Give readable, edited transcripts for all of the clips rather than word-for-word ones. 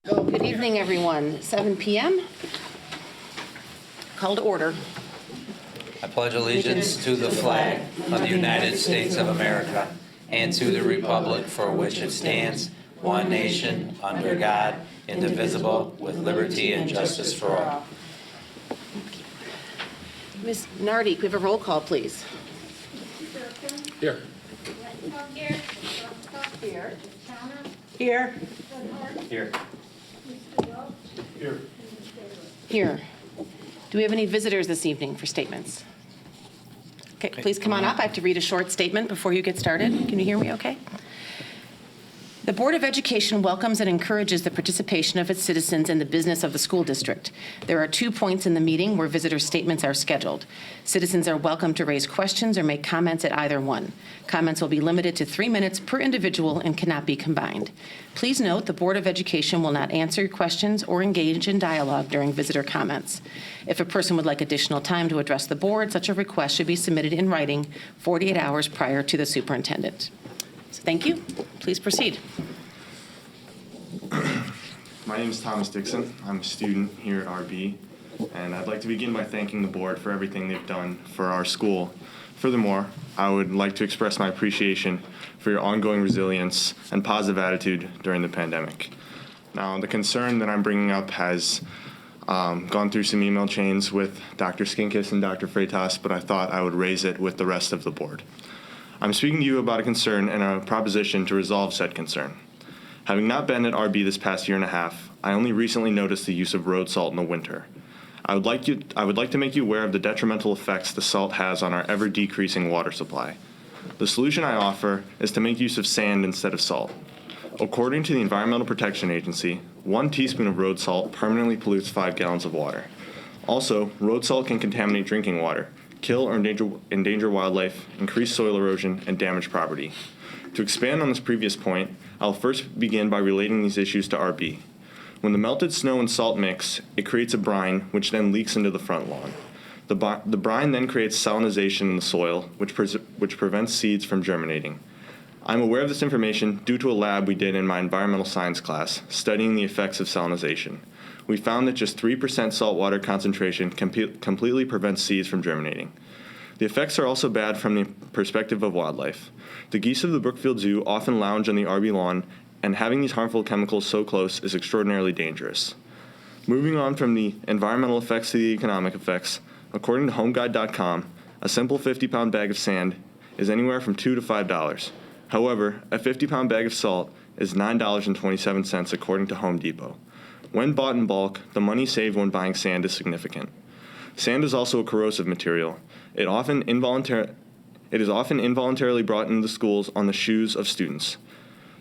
Good evening, everyone. 7 p.m. Call to order. I pledge allegiance to the flag of the United States of America and to the republic for which it stands, one nation, under God, indivisible, with liberty and justice for all. Ms. Nardi, could we have a roll call, please? Here. Here. Here. Here. Here. Here. Here. Do we have any visitors this evening for statements? Okay, please come on up. I have to read a short statement before you get started. Can you hear me okay? The Board of Education welcomes and encourages the participation of its citizens in the business of the school district. There are 2 points in the meeting where visitor statements are scheduled. Citizens are welcome to raise questions or make comments at either one. Comments will be limited to 3 minutes per individual and cannot be combined. Please note the Board of Education will not answer your questions or engage in dialogue during visitor comments. If a person would like additional time to address the board, such a request should be submitted in writing 48 hours prior to the superintendent. So thank you. Please proceed. My name is Thomas Dixon. I'm a student here at RB, and I'd like to begin by thanking the board for everything they've done for our school. Furthermore, I would like to express my appreciation for your ongoing resilience and positive attitude during the pandemic. Now, the concern that I'm bringing up has gone through some email chains with Dr. Skinkis and Dr. Freitas, but I thought I would raise it with the rest of the board. I'm speaking to you about a concern and a proposition to resolve said concern. Having not been at RB this past year and a half, I only recently noticed the use of road salt in the winter. I would like to make you aware of the detrimental effects the salt has on our ever-decreasing water supply. The solution I offer is to make use of sand instead of salt. According to the Environmental Protection Agency, 1 teaspoon of road salt permanently pollutes 5 gallons of water. Also, road salt can contaminate drinking water, kill or endanger wildlife, increase soil erosion, and damage property. To expand on this previous point, I'll first begin by relating these issues to RB. When the melted snow and salt mix, it creates a brine, which then leaks into the front lawn. The brine then creates salinization in the soil, which prevents seeds from germinating. I'm aware of this information due to a lab we did in my environmental science class, studying the effects of salinization. We found that just 3% saltwater concentration completely prevents seeds from germinating. The effects are also bad from the perspective of wildlife. The geese of the Brookfield Zoo often lounge on the RB lawn, and having these harmful chemicals so close is extraordinarily dangerous. Moving on from the environmental effects to the economic effects, according to HomeGuide.com, a simple 50-pound bag of sand is anywhere from $2 to $5. However, a 50-pound bag of salt is $9.27 according to Home Depot. When bought in bulk, the money saved when buying sand is significant. Sand is also a corrosive material. It is often involuntarily brought into the schools on the shoes of students.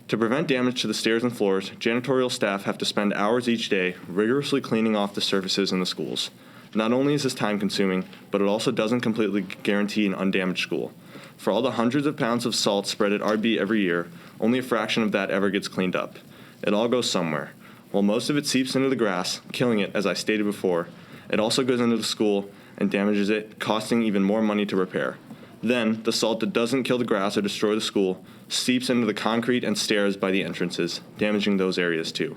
To prevent damage to the stairs and floors, janitorial staff have to spend hours each day rigorously cleaning off the surfaces in the schools. Not only is this time-consuming, but it also doesn't completely guarantee an undamaged school. For all the hundreds of pounds of salt spread at RB every year, only a fraction of that ever gets cleaned up. It all goes somewhere. While most of it seeps into the grass, killing it, as I stated before, it also goes into the school and damages it, costing even more money to repair. Then, the salt that doesn't kill the grass or destroy the school seeps into the concrete and stairs by the entrances, damaging those areas too.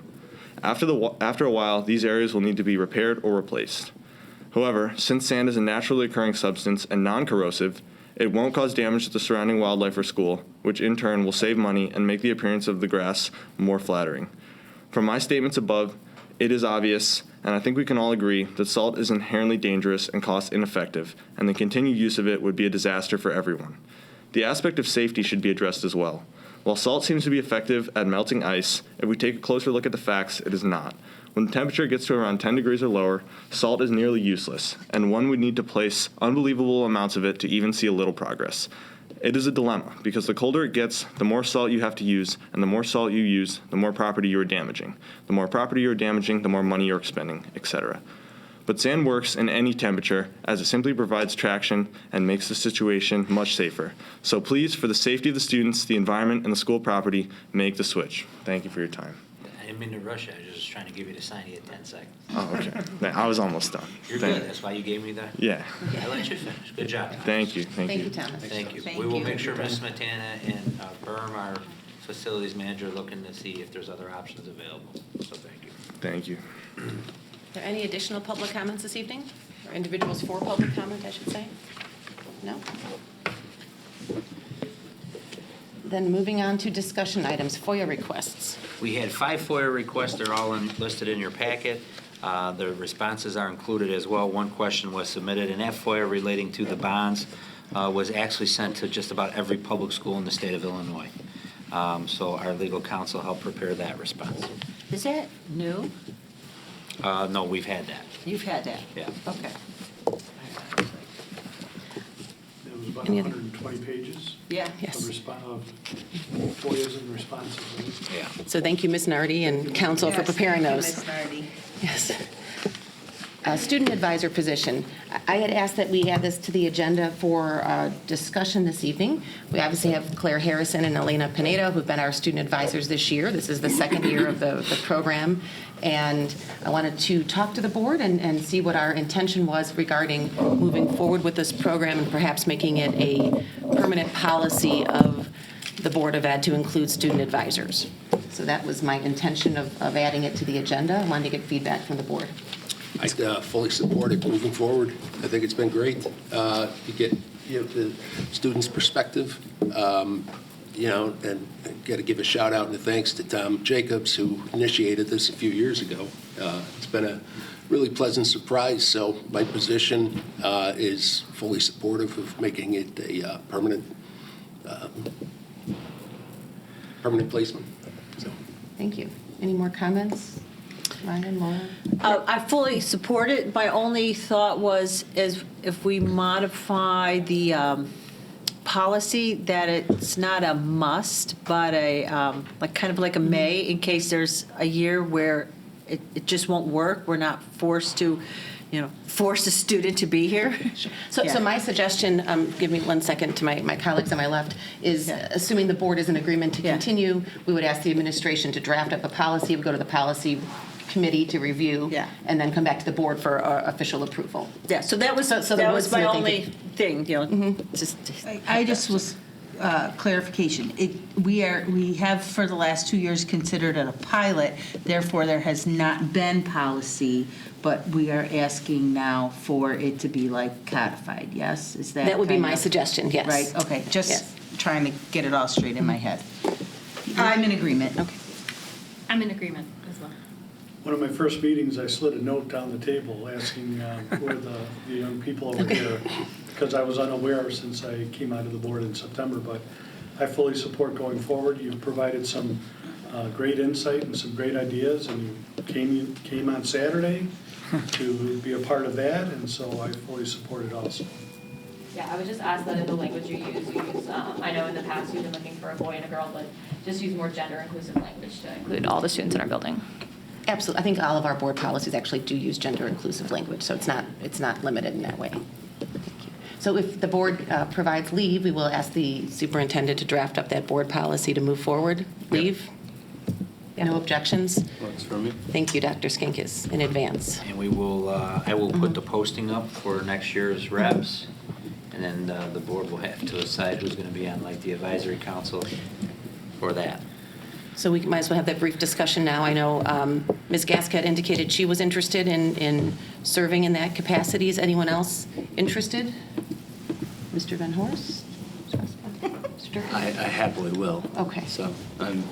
After a while, these areas will need to be repaired or replaced. However, since sand is a naturally occurring substance and non-corrosive, it won't cause damage to the surrounding wildlife or school, which in turn will save money and make the appearance of the grass more flattering. From my statements above, it is obvious, and I think we can all agree, that salt is inherently dangerous and cost ineffective, and the continued use of it would be a disaster for everyone. The aspect of safety should be addressed as well. While salt seems to be effective at melting ice, if we take a closer look at the facts, it is not. When the temperature gets to around 10 degrees or lower, salt is nearly useless, and one would need to place unbelievable amounts of it to even see a little progress. It is a dilemma, because the colder it gets, the more salt you have to use, and the more salt you use, the more property you are damaging. The more property you are damaging, the more money you're expending, etc. But sand works in any temperature, as it simply provides traction and makes the situation much safer. So please, for the safety of the students, the environment, and the school property, make the switch. Thank you for your time. I didn't mean to rush you. I was just trying to give you the sign. You had 10 seconds. Oh, okay. I was almost done. You're good. That's why you gave me that. Yeah. I let you finish. Good job. Thank you. Thank you, Thomas. Thank you. Thank We will you. make sure Ms. Matana and Berm are facilities manager looking to see if there's other options available. So thank you. Thank you. Are there any additional public comments this evening? Or individuals for public comment, I should say? No? Then moving on to discussion items, FOIA requests. We had 5 FOIA requests. They're all listed in your packet. The responses are included as well. One question was submitted, and that FOIA relating to the bonds was actually sent to just about every public school in the state of Illinois. So our legal counsel helped prepare that response. Is that new? No, we've had that. You've had that? Yeah. Okay. It was about Any other- 120 pages Yeah. Yes. of FOIAs and responses. right? Yeah. So thank you, Ms. Nardi and council for preparing those. Yes. Student advisor position. I had asked that we add this to the agenda for discussion this evening. We obviously have Claire Harrison and Elena Pinedo, who've been our student advisors this year. This is the second year of the program. And I wanted to talk to the board and see what our intention was regarding moving forward with this program and perhaps making it a permanent policy of the Board of Ed to include student advisors. So that was my intention of adding it to the agenda. I wanted to get feedback from the board. I fully support it moving forward. I think it's been great to get the students' perspective, and got to give a shout out and a thanks to Tom Jacobs, who initiated this a few years ago. It's been a really pleasant surprise, so my position is fully supportive of making it a permanent placement. So. Thank you. Any more comments? Ryan, Laura? I fully support it. My only thought was is if we modify the policy that it's not a must, but a kind of like a may in case there's a year where it just won't work. We're not forced to, force a student to be here. So Yeah. my suggestion, give me 1 second to my colleagues on my left, is assuming the board is in agreement to Yeah. continue, we would ask the administration to draft up a policy, we go to the policy committee to review, Yeah. and then come back to the board for official approval. Yeah, so that was, So the that was my wordsmithing only thing, just. I just was, clarification. We have for the last 2 years considered it a pilot, therefore there has not been policy, but we are asking now for it to be like codified, yes? Is that That would be kind my of- suggestion, yes. Right, okay, Yes. just trying to get it all straight in my head. I'm in agreement. Okay. I'm in agreement as well. One of my first meetings, I slid a note down the table asking where the young people over here, because I was unaware since I came out of the board in September, but I fully support going forward. You've provided some great insight and some great ideas, and you came on Saturday to be a part of that, and so I fully support it also. Yeah, I would just ask that in the language you use, I know in the past you've been looking for a boy and a girl, but just use more gender inclusive language to include all the students in our building. Absolutely. I think all of our board policies actually do use gender-inclusive language, so it's not limited in that way. Thank you. So if the board provides leave, we will ask the superintendent to draft up that board policy to move forward. Leave? No objections? Works for me. Thank you, Dr. Skinkis, in advance. And we will, I will put the posting up for next year's reps, and then the board will have to decide who's going to be on like the advisory council for that. So we might as well have that brief discussion now. I know Ms. Gasket indicated she was interested in serving in that capacity. Is anyone else interested? Mr. Van Horst? I happily will. Okay. So I'm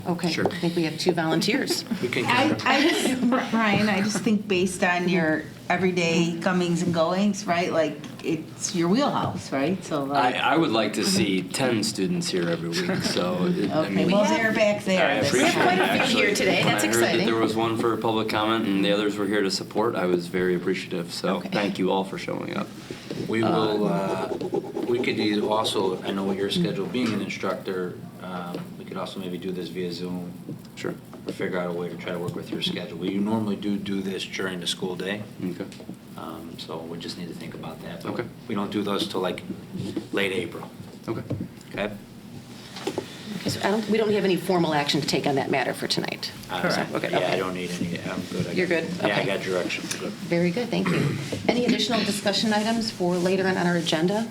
Okay. Sure. I think we have 2 volunteers. We can Ryan, I just think based on your everyday comings and goings, right, like, it's your wheelhouse, right? So like, I would like to see 10 students here every week, so. okay, well, they're back there. I this appreciate time. quite a few actually, here today. That's When I heard exciting. that there was one for public comment and the others were here to support, I was very appreciative, so Okay. thank you all for showing up. We will, we could also, I know what your schedule, being an instructor, we could also maybe do this via Zoom. Sure. Or figure out a way to try to work with your schedule. We normally do this during the school day, Okay. so we just need to think about that. But Okay. we don't do those till like late April, Okay. okay? Okay, so we don't have any formal action to take on that matter for tonight. Okay, Yeah, okay. I don't need any, I'm good. You're good? Yeah, I Okay. got direction, good. Very good, thank you. Any additional discussion items for later on our agenda?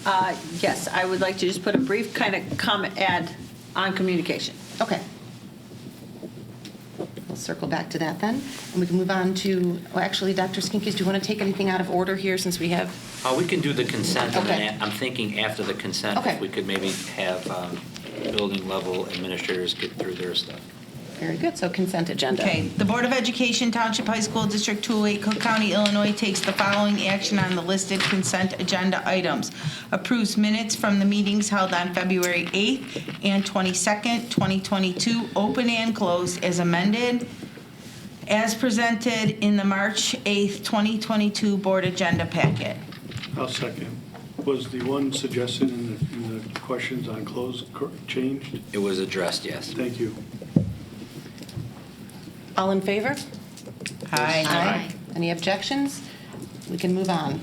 Yes, I would like to just put a brief kind of comment ad on communication. Okay. We'll circle back to that then, and we can move on to, well, actually, Dr. Skinkis, do you want to take anything out of order here since we have? We can do the consent, and Okay. then I'm thinking after the consent, Okay. if we could maybe have building level administrators get through their stuff. Very good, so consent agenda. Okay, the Board of Education, Township High School, District 208, Cook County, Illinois, takes the following action on the listed consent agenda items. Approves minutes from the meetings held on February 8th and 22nd, 2022, open and closed as amended, as presented in the March 8th, 2022 Board Agenda Packet. I'll second. Was the one suggested in the questions on close changed? It was addressed, yes. Thank you. All in favor? Aye. Any objections? We can move on.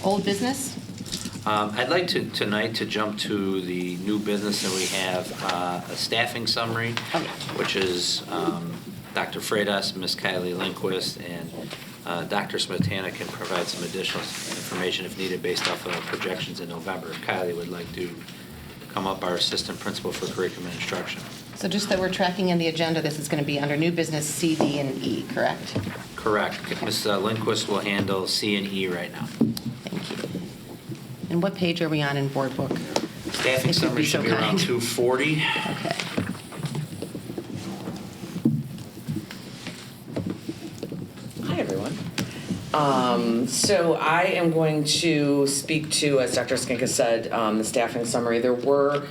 Old business? I'd like to tonight to jump to the new business, and we have a staffing summary, Okay. which is Dr. Freitas, Ms. Kylie Lindquist, and Dr. Smetana can provide some additional information if needed based off of projections in November. If Kylie would like to come up, our assistant principal for curriculum and instruction. So just that we're tracking in the agenda, this is going to be under new business C, D, and E, correct? Correct. Ms. Lindquist will handle C and E right now. Thank you. And what page are we on in board book? Staffing If you'd summary be should so be around kind. 240. Okay. Hi, everyone. So I am going to speak to, as Dr. Skinkis said, the staffing summary. There were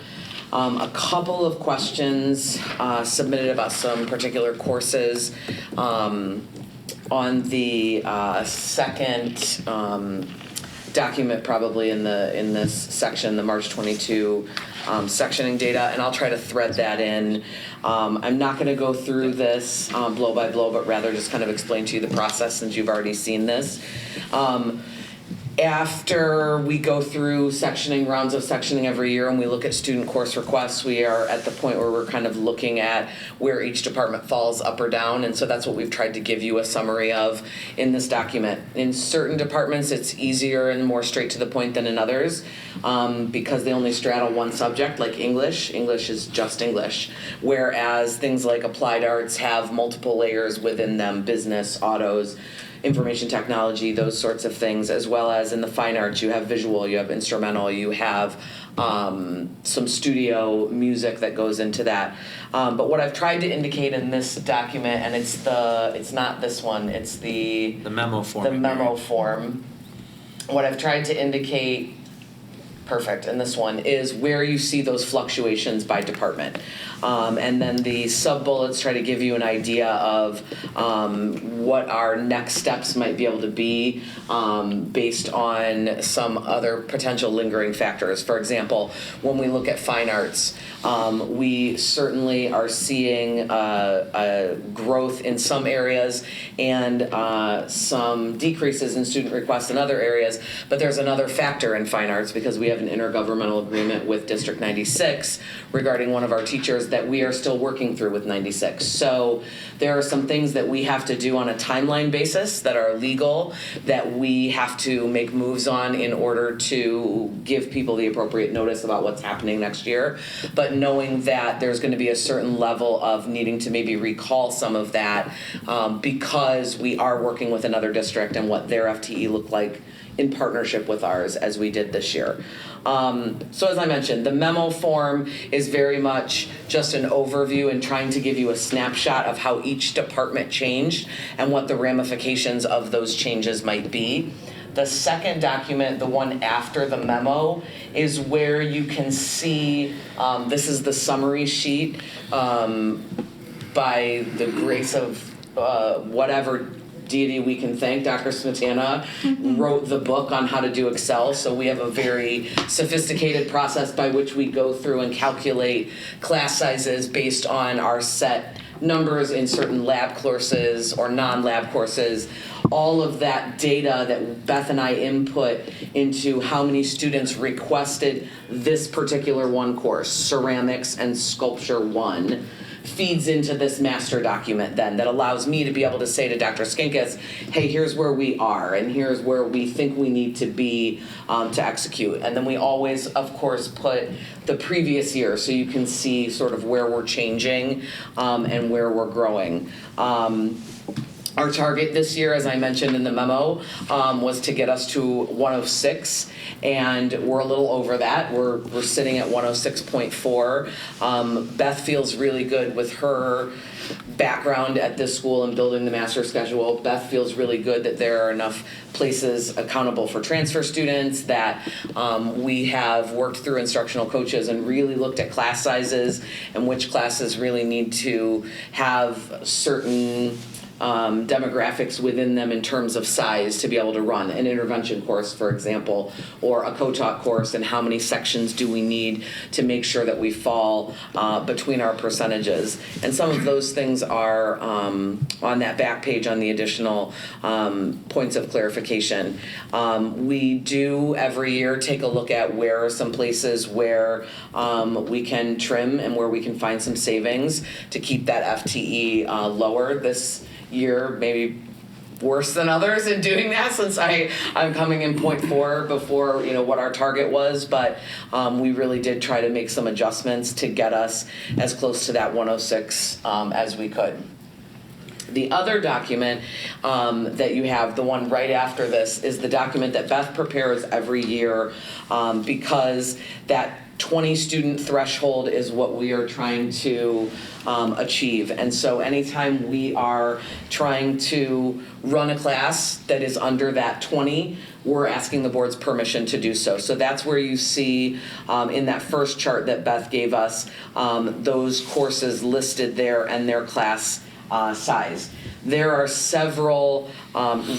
a couple of questions submitted about some particular courses on the second document, probably in this section, the March 22 sectioning data, and I'll try to thread that in. I'm not going to go through this blow by blow, but rather just kind of explain to you the process since you've already seen this. After we go through rounds of sectioning every year, and we look at student course requests, we are at the point where we're kind of looking at where each department falls up or down, and so that's what we've tried to give you a summary of in this document. In certain departments, it's easier and more straight to the point than in others, because they only straddle one subject, like English. English is just English, whereas things like applied arts have multiple layers within them, business, autos, information technology, those sorts of things, as well as in the fine arts, you have visual, you have instrumental, you have some studio music that goes into that. But what I've tried to indicate in this document, and it's not this one, it's the memo form. The memo form. What I've tried to indicate, perfect, in this one, is where you see those fluctuations by department. And then the sub-bullets try to give you an idea of what our next steps might be able to be based on some other potential lingering factors. For example, when we look at fine arts, we certainly are seeing a growth in some areas and some decreases in student requests in other areas, but there's another factor in fine arts because we have an intergovernmental agreement with District 96 regarding one of our teachers that we are still working through with 96. So there are some things that we have to do on a timeline basis that are legal that we have to make moves on in order to give people the appropriate notice about what's happening next year. But knowing that there's going to be a certain level of needing to maybe recall some of that because we are working with another district and what their FTE looked like in partnership with ours as we did this year. So as I mentioned, the memo form is very much just an overview and trying to give you a snapshot of how each department changed and what the ramifications of those changes might be. The second document, the one after the memo, is where you can see, this is the summary sheet by the grace of whatever deity we can thank. Dr. Smetana wrote the book on how to do Excel, so we have a very sophisticated process by which we go through and calculate class sizes based on our set numbers in certain lab courses or non-lab courses. All of that data that Beth and I input into how many students requested this particular one course, Ceramics and Sculpture 1, feeds into this master document then that allows me to be able to say to Dr. Skinkis, hey, here's where we are and here's where we think we need to be to execute. And then we always, of course, put the previous year so you can see sort of where we're changing and where we're growing. Our target this year, as I mentioned in the memo, was to get us to 106, and we're a little over that. We're sitting at 106.4. Beth feels really good with her background at this school and building the master schedule. Beth feels really good that there are enough places accountable for transfer students, that we have worked through instructional coaches and really looked at class sizes and which classes really need to have certain demographics within them in terms of size to be able to run an intervention course, for example, or a co-taught course, and how many sections do we need to make sure that we fall between our percentages. And some of those things are on that back page on the additional points of clarification. We do every year take a look at where are some places where we can trim and where we can find some savings to keep that FTE lower. This year maybe worse than others in doing that, since I'm coming in 0.4 before what our target was, but we really did try to make some adjustments to get us as close to that 106 as we could. The other document that you have, the one right after this, is the document that Beth prepares every year because that 20 student threshold is what we are trying to achieve. And so anytime we are trying to run a class that is under that 20, we're asking the board's permission to do so. So that's where you see in that first chart that Beth gave us, those courses listed there and their class size. There are several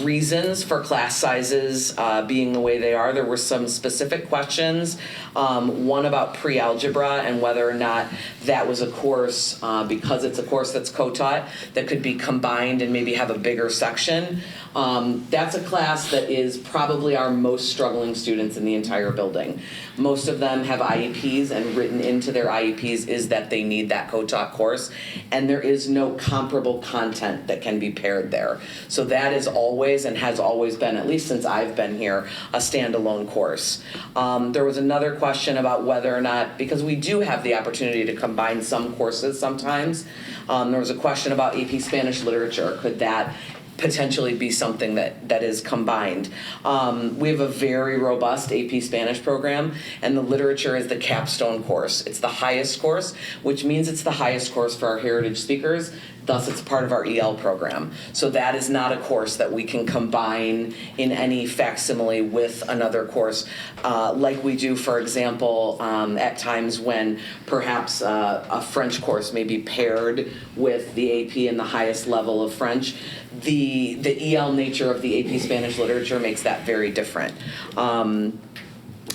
reasons for class sizes being the way they are. There were some specific questions, one about pre-algebra and whether or not that was a course, because it's a course that's co-taught, that could be combined and maybe have a bigger section. That's a class that is probably our most struggling students in the entire building. Most of them have IEPs, and written into their IEPs is that they need that co-taught course, and there is no comparable content that can be paired there. So that is always, and has always been, at least since I've been here, a standalone course. There was another question about whether or not, because we do have the opportunity to combine some courses sometimes, there was a question about AP Spanish literature. Could that potentially be something that is combined? We have a very robust AP Spanish program, and the literature is the capstone course. It's the highest course, which means it's the highest course for our heritage speakers. Thus, it's part of our EL program. So that is not a course that we can combine in any facsimile with another course, like we do, for example, at times when perhaps a French course may be paired with the AP in the highest level of French. The EL nature of the AP Spanish literature makes that very different.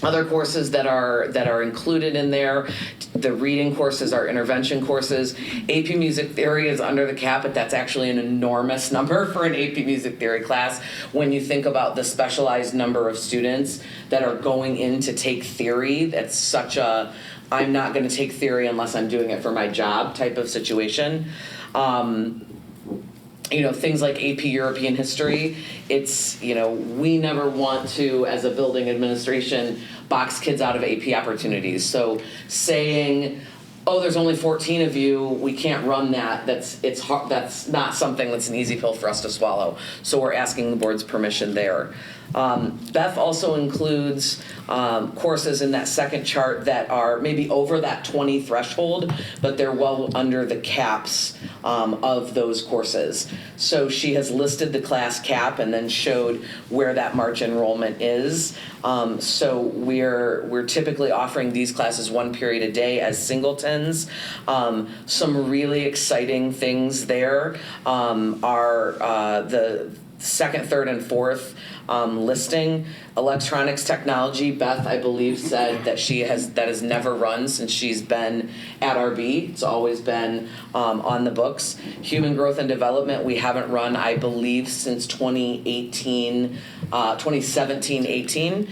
Other courses that are included in there, the reading courses are intervention courses. AP Music Theory is under the cap, but that's actually an enormous number for an AP Music Theory class when you think about the specialized number of students that are going in to take theory. That's such a, I'm not going to take theory unless I'm doing it for my job type of situation. Things like AP European History, it's, we never want to, as a building administration, box kids out of AP opportunities. So saying, oh, there's only 14 of you, we can't run that, that's not something that's an easy pill for us to swallow. So we're asking the board's permission there. Beth also includes courses in that second chart that are maybe over that 20 threshold, but they're well under the caps of those courses. So she has listed the class cap and then showed where that March enrollment is. So we're typically offering these classes 1 period a day as singletons. Some really exciting things there are the second, third, and fourth listing. Electronics technology, Beth, I believe, said that that has never run since she's been at RB. It's always been on the books. Human growth and development, we haven't run, I believe, since 2017-18,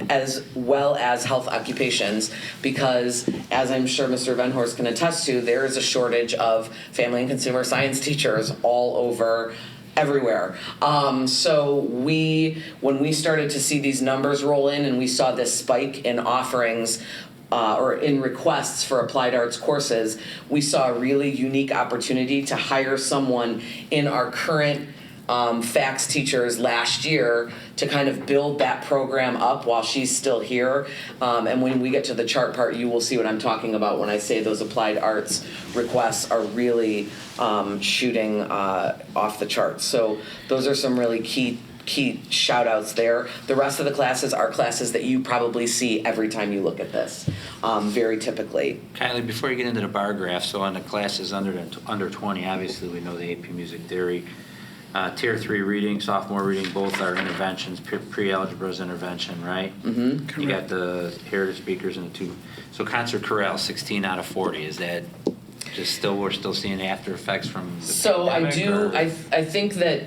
as well as health occupations, because as I'm sure Mr. Venhorst can attest to, there is a shortage of family and consumer science teachers all over everywhere. So when we started to see these numbers roll in and we saw this spike in offerings or in requests for applied arts courses, we saw a really unique opportunity to hire someone in our current FACS teachers last year to kind of build that program up while she's still here. And when we get to the chart part, you will see what I'm talking about when I say those applied arts requests are really shooting off the charts. So those are some really key shout outs there. The rest of the classes are classes that you probably see every time you look at this, very typically. Kylie, before you get into the bar graph, so on the classes under 20, obviously we know the AP Music Theory. Tier 3 reading, sophomore reading, both are interventions. Pre-algebra is intervention, right? Mm-hmm. You got the heritage speakers and the two. So concert chorale, 16 out of 40. Is that just we're still seeing after effects from the pandemic? I think that,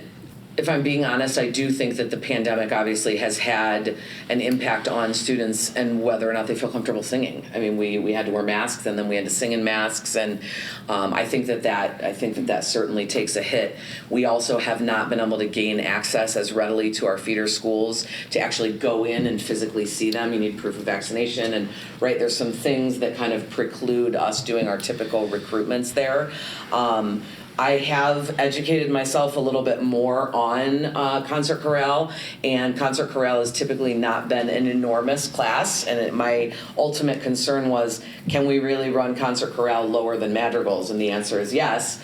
if I'm being honest, I do think that the pandemic obviously has had an impact on students and whether or not they feel comfortable singing. I mean, we had to wear masks and then we had to sing in masks, and I think that certainly takes a hit. We also have not been able to gain access as readily to our feeder schools to actually go in and physically see them. You need proof of vaccination, and right, there's some things that kind of preclude us doing our typical recruitments there. I have educated myself a little bit more on concert chorale, and concert chorale has typically not been an enormous class, and my ultimate concern was, can we really run concert chorale lower than madrigals? And the answer is yes.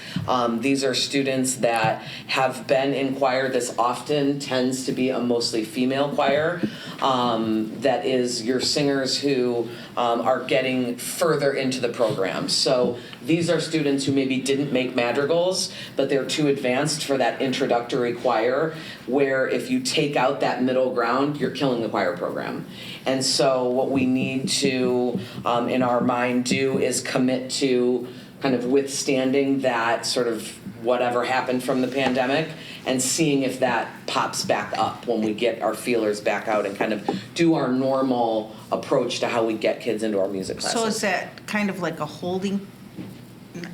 These are students that have been in choir. This often tends to be a mostly female choir. That is your singers who are getting further into the program. So these are students who maybe didn't make madrigals, but they're too advanced for that introductory choir, where if you take out that middle ground, you're killing the choir program. And so what we need to, in our mind, do is commit to kind of withstanding that sort of whatever happened from the pandemic and seeing if that pops back up when we get our feelers back out and kind of do our normal approach to how we get kids into our music classes. So is that kind of like a holding,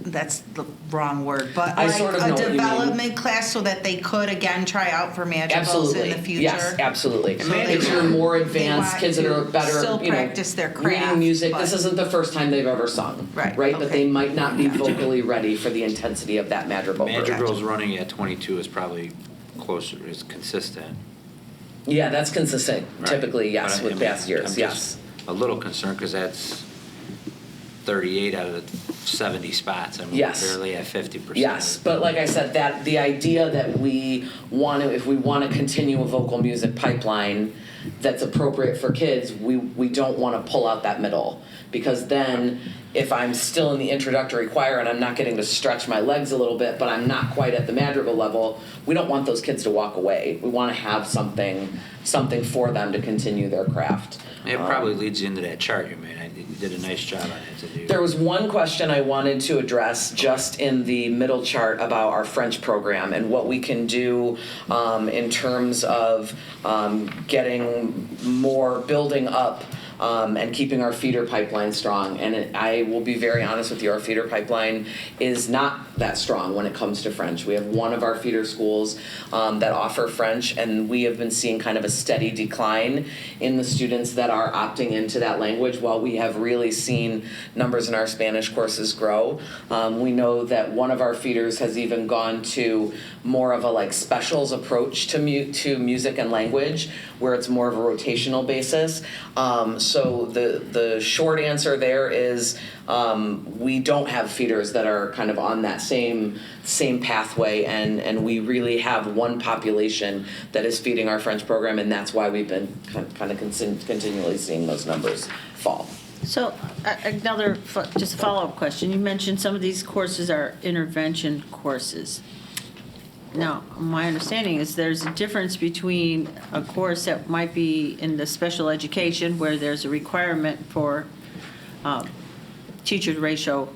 that's the wrong word, but I like sort of know a what you mean. development class so that they could again try out for madrigals in the future? Yes, absolutely. So they If you're more they advanced, want kids that to are better, still practice their craft, reading music, but- this isn't the first time they've ever sung. Right, But okay. they might not be vocally ready for the intensity of that madrigal. Madrigal's running at 22 is probably closer, is consistent. Yeah, that's consistent, Right. typically, yes, But with past years, I'm yes. just a little concerned because that's 38 out of the 70 spots. I mean, Yes. we're barely at 50%. Yes, but like I said, that the idea that we want to, if we want to continue a vocal music pipeline that's appropriate for kids, we don't want to pull out that middle, because then if I'm still in the introductory choir and I'm not getting to stretch my legs a little bit, but I'm not quite at the madrigal level, we don't want those kids to walk away. We want to have something for them to continue their craft. It probably leads you into that chart you made. You did a nice job on it to do. There was one question I wanted to address just in the middle chart about our French program and what we can do in terms of getting more building up and keeping our feeder pipeline strong. And I will be very honest with you, our feeder pipeline is not that strong when it comes to French. We have one of our feeder schools that offer French, and we have been seeing kind of a steady decline in the students that are opting into that language, while we have really seen numbers in our Spanish courses grow. We know that one of our feeders has even gone to more of a like specials approach to music and language, where it's more of a rotational basis. So the short answer there is we don't have feeders that are kind of on that same pathway, and we really have one population that is feeding our French program, and that's why we've been kind of continually seeing those numbers fall. So another, just a follow-up question. You mentioned some of these courses are intervention courses. Now, my understanding is there's a difference between a course that might be in the special education where there's a requirement for teacher ratio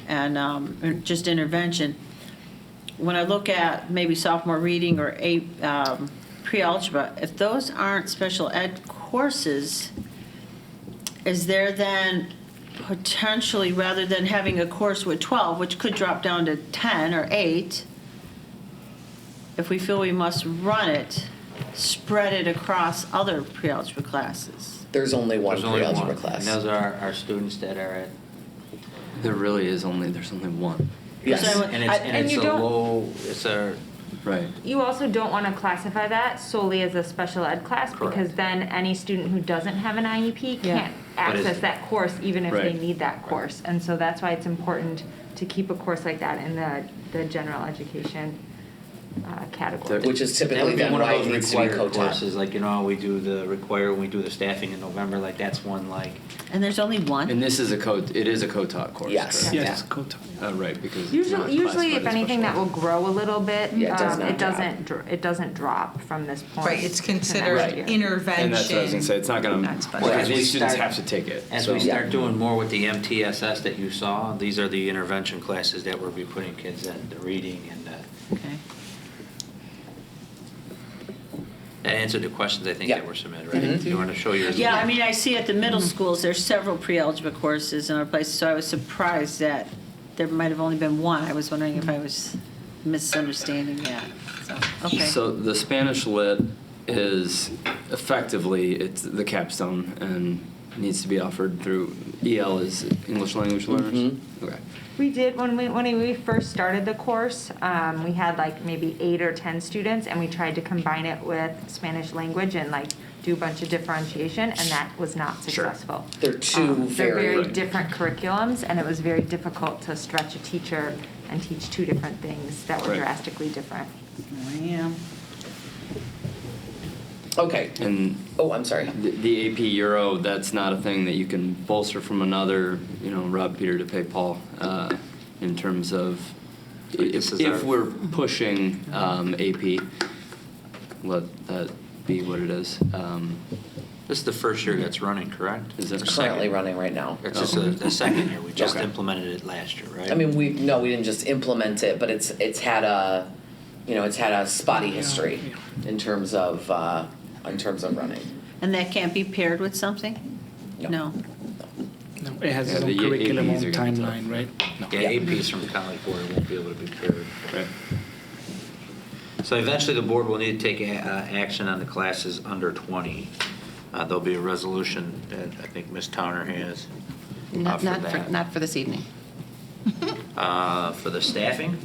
and just intervention. When I look at maybe sophomore reading or pre-algebra, if those aren't special ed courses, is there then potentially, rather than having a course with 12, which could drop down to 10 or 8, if we feel we must run it, spread it across other pre-algebra classes? There's only one There's only pre-algebra one, class. and those are our students that are at, There really is there's only one. Yes. and it's you a don't- low, it's a, Right. You also don't want to classify that solely as a special ed class, because Correct. then any student who doesn't have an IEP Yeah. can't But it's- access that course even if they Right. need that course. And so that's why it's important to keep a course like that in the general education category. Which is that typically would be then one of why it those needs to be required co-taught. courses, like, we do the staffing in November, like, that's one, like, And there's only one? And this is it is a co-taught course. Yes. correct? Yes, co-taught. Right, because it's not Usually, if classified as anything, that special will grow a little bit. Yeah, it does not It doesn't drop from this point. Right, it's to considered next year. intervention. And that's what I was gonna say, it's not gonna, Not special. Well, because as we these students start- have to take it. as so- we start doing more with the MTSS that you saw, these are the intervention classes that we'll be putting kids in, the reading and Okay. that answered the questions, I think, Yeah. that were submitted, right? Mhm. You want to show yours? Yeah, I mean, I see at the middle schools, there's several pre-algebra courses in our places, so I was surprised that there might have only been one. I was wondering if I was misunderstanding that, so, okay. So the Spanish Lit is effectively, it's the capstone and needs to be offered through, EL is English Language Learners? Mm-hmm. Okay. We did, when we first started the course, we had like maybe 8 or 10 students, and we tried to combine it with Spanish language and like do a bunch of differentiation, and that was not successful. They're two They're very very, different curriculums, and it was very difficult to stretch a teacher and teach two different things that were Right. drastically different. Yeah. okay. And Oh, I'm sorry. the AP Euro, that's not a thing that you can bolster from another, rob Peter to pay Paul, in terms of, This is if our- we're pushing AP, let that be what it is. This is the first year that's running, correct? Is it Or Currently second? running right now. It's just the second year, we just Okay. implemented it last year, right? I mean, we didn't just implement it, but it's had a, it's had a spotty history in terms of running. And that can't be paired with something? No. No. No, it has its Yeah, own the curriculum, APs own are gonna be tough. timeline, right? No. Yeah, APs from College Board won't be able to be paired. Right. So eventually, the board will need to take action on the classes under 20. There'll be a resolution that I think Ms. Towner has Not for not for that. not for this evening. For the staffing,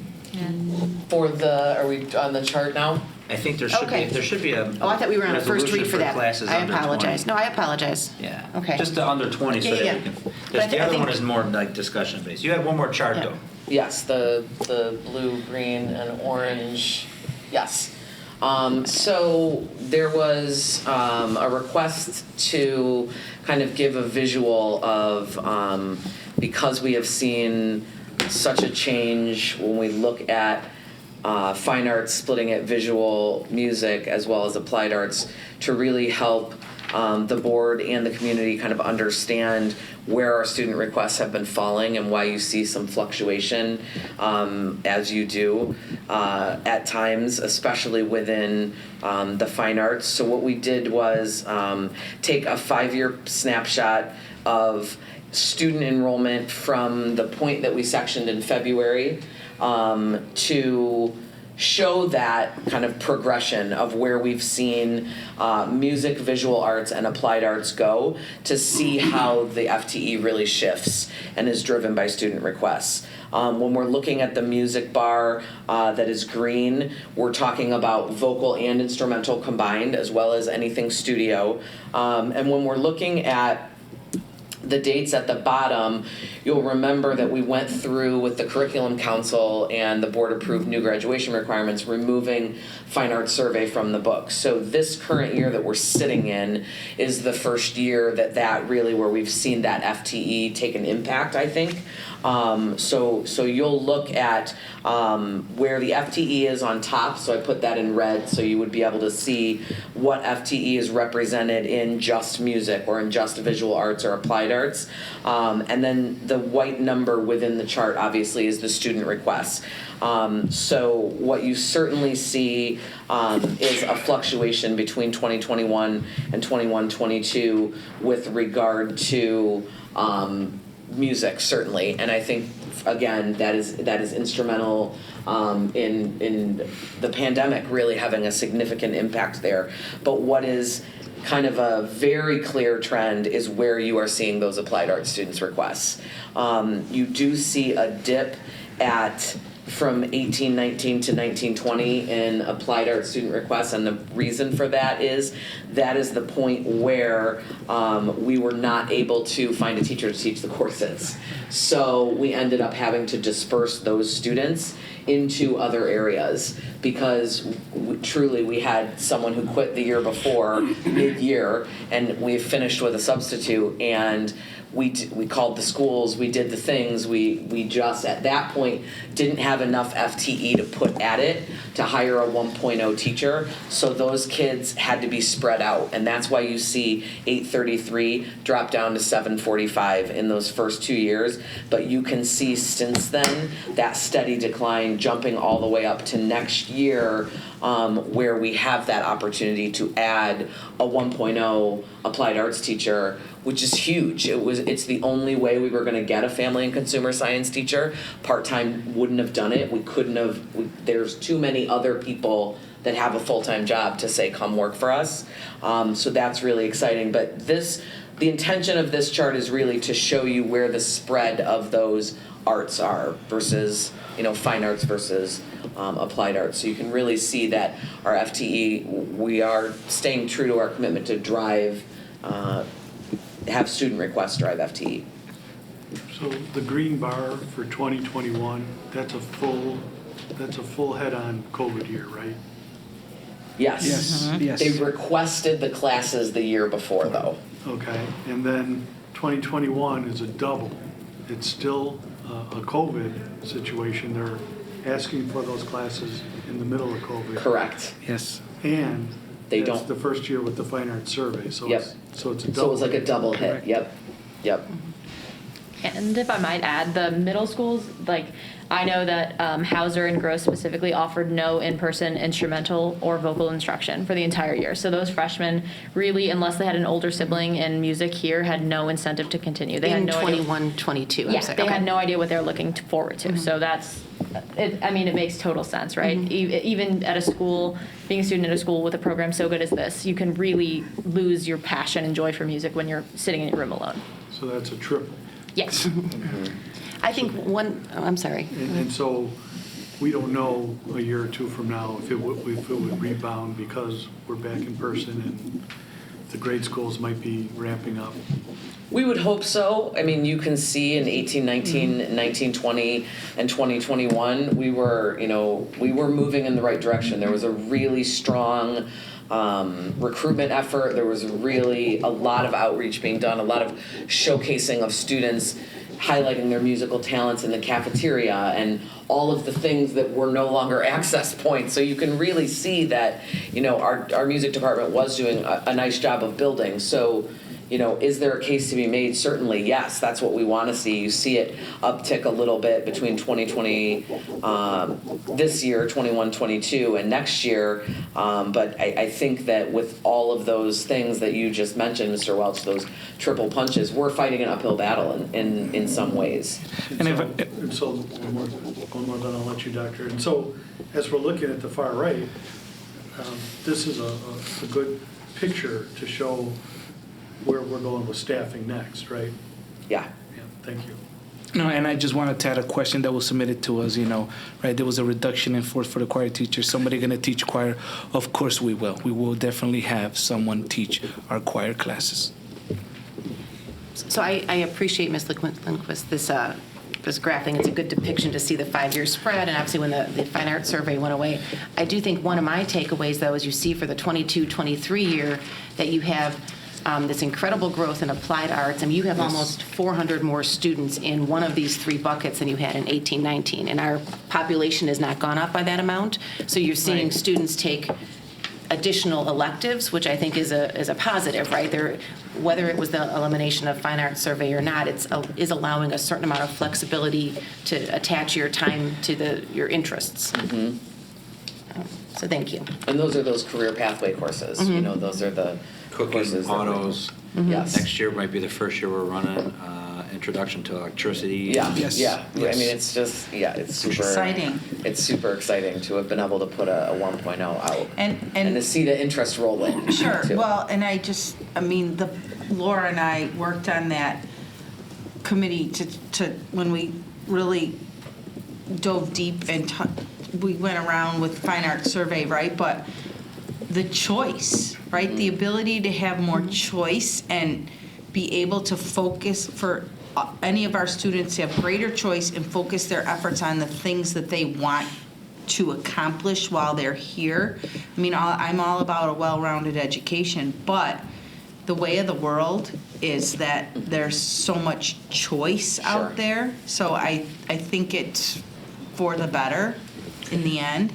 Are we on the chart now? I think there Okay. should be a Oh, I thought we were on a first read resolution for that. classes I under apologize. 20. No, I apologize. Yeah. Okay. Just the under 20 so Yeah, that yeah. we can, But I because the other think- one is more like discussion based. You had one more chart Yeah. though. Yes, the blue, green, and orange. Yes. So there was a request to kind of give a visual of, because we have seen such a change when we look at fine arts splitting at visual, music, as well as applied arts, to really help the board and the community kind of understand where our student requests have been falling and why you see some fluctuation as you do at times, especially within the fine arts. So what we did was take a 5-year snapshot of student enrollment from the point that we sectioned in February to show that kind of progression of where we've seen music, visual arts, and applied arts go, to see how the FTE really shifts and is driven by student requests. When we're looking at the music bar that is green, we're talking about vocal and instrumental combined, as well as anything studio. And when we're looking at the dates at the bottom, you'll remember that we went through with the curriculum council and the board approved new graduation requirements, removing fine arts survey from the book. So this current year that we're sitting in is the first year that really where we've seen that FTE take an impact, I think. So you'll look at where the FTE is on top, so I put that in red so you would be able to see what FTE is represented in just music or in just visual arts or applied arts. And then the white number within the chart obviously is the student requests. So what you certainly see is a fluctuation between 2021 and 21-22 with regard to music, certainly, and I think again that is instrumental in the pandemic really having a significant impact there. But what is kind of a very clear trend is where you are seeing those applied arts students requests. You do see a dip from 18-19 to 19-20 in applied arts student requests, and the reason for that is the point where we were not able to find a teacher to teach the courses. So we ended up having to disperse those students into other areas because we had someone who quit the year before mid-year, and we finished with a substitute, and we called the schools, we did the things, we just at that point didn't have enough FTE to put at it to hire a 1.0 teacher, so those kids had to be spread out, and that's why you see 833 drop down to 745 in those first 2 years. But you can see since then that steady decline jumping all the way up to next year, where we have that opportunity to add a 1.0 applied arts teacher, which is huge. It's the only way we were going to get a family and consumer science teacher. Part-time wouldn't have done it. We couldn't have. There's too many other people that have a full-time job to say, come work for us. So that's really exciting. But the intention of this chart is really to show you where the spread of those arts are versus, fine arts versus applied arts. So you can really see that our FTE, we are staying true to our commitment to have student requests drive FTE. So the green bar for 2021, that's a full head-on COVID year, right? Yes. Yes. They requested the classes the year before, though. Okay, and then 2021 is a double. It's still a COVID situation. They're asking for those classes in the middle of COVID. Correct. Yes. And They that's don't. the first year with the fine arts survey, so Yep. so it's a double. So it was like a double hit. Yep. And if I might add, the middle schools, I know that Hauser and Gross specifically offered no in-person instrumental or vocal instruction for the entire year. So those freshmen really, unless they had an older sibling in music here, had no incentive to continue. They had no idea. 21-22. Yeah, they had no idea what they were looking forward to. So it makes total sense, right? Even at a school, being a student at a school with a program so good as this, you can really lose your passion and joy for music when you're sitting in your room alone. So that's a triple. Yes. I think I'm sorry. And so we don't know a year or two from now if it would rebound because we're back in person and the grade schools might be ramping up. We would hope so. I mean, you can see in 18-19, 19-20, and 2021, we were moving in the right direction. There was a really strong recruitment effort. There was really a lot of outreach being done, a lot of showcasing of students highlighting their musical talents in the cafeteria and all of the things that were no longer access points. So you can really see that, our music department was doing a nice job of building. So, is there a case to be made? Certainly, yes. That's what we want to see. You see it uptick a little bit between 2020, this year, 21-22, and next year. But I think that with all of those things that you just mentioned, Mr. Welch, those triple punches, we're fighting an uphill battle in some ways. And so one more, then I'll let you, Doctor. And so as we're looking at the far right, this is a good picture to show where we're going with staffing next, right? Yeah. Yeah, thank you. No, and I just wanted to add a question that was submitted to us, right? There was a reduction in force for the choir teachers. Somebody going to teach choir? Of course we will. We will definitely have someone teach our choir classes. So I appreciate, Ms. Lindquist, this graphing. It's a good depiction to see the 5-year spread, and obviously when the fine arts survey went away. I do think one of my takeaways, though, is you see for the 22-23 year that you have this incredible growth in applied arts. I mean, you have almost 400 more students in one of these 3 buckets than you had in 18-19, and our population has not gone up by that amount. So you're seeing students take additional electives, which I think is a positive, right? Whether it was the elimination of fine arts survey or not, is allowing a certain amount of flexibility to attach your time to your interests. So thank you. And those are those career pathway courses, you know, those are the Cooking, courses. autos. Yes. Next year might be the first year we're running Introduction to Electricity. Yeah, Yes. yeah. I Yes. mean, it's just, it's super. Exciting. It's super exciting to have been able to put a 1.0 out. And to see the interest roll in. Sure, too. well, and Laura and I worked on that committee to when we really dove deep and we went around with fine arts survey, right? But the choice, right? The ability to have more choice and be able to focus for any of our students to have greater choice and focus their efforts on the things that they want to accomplish while they're here. I mean, I'm all about a well-rounded education, but the way of the world is that there's so much choice out there. So I think it's for the better in the end.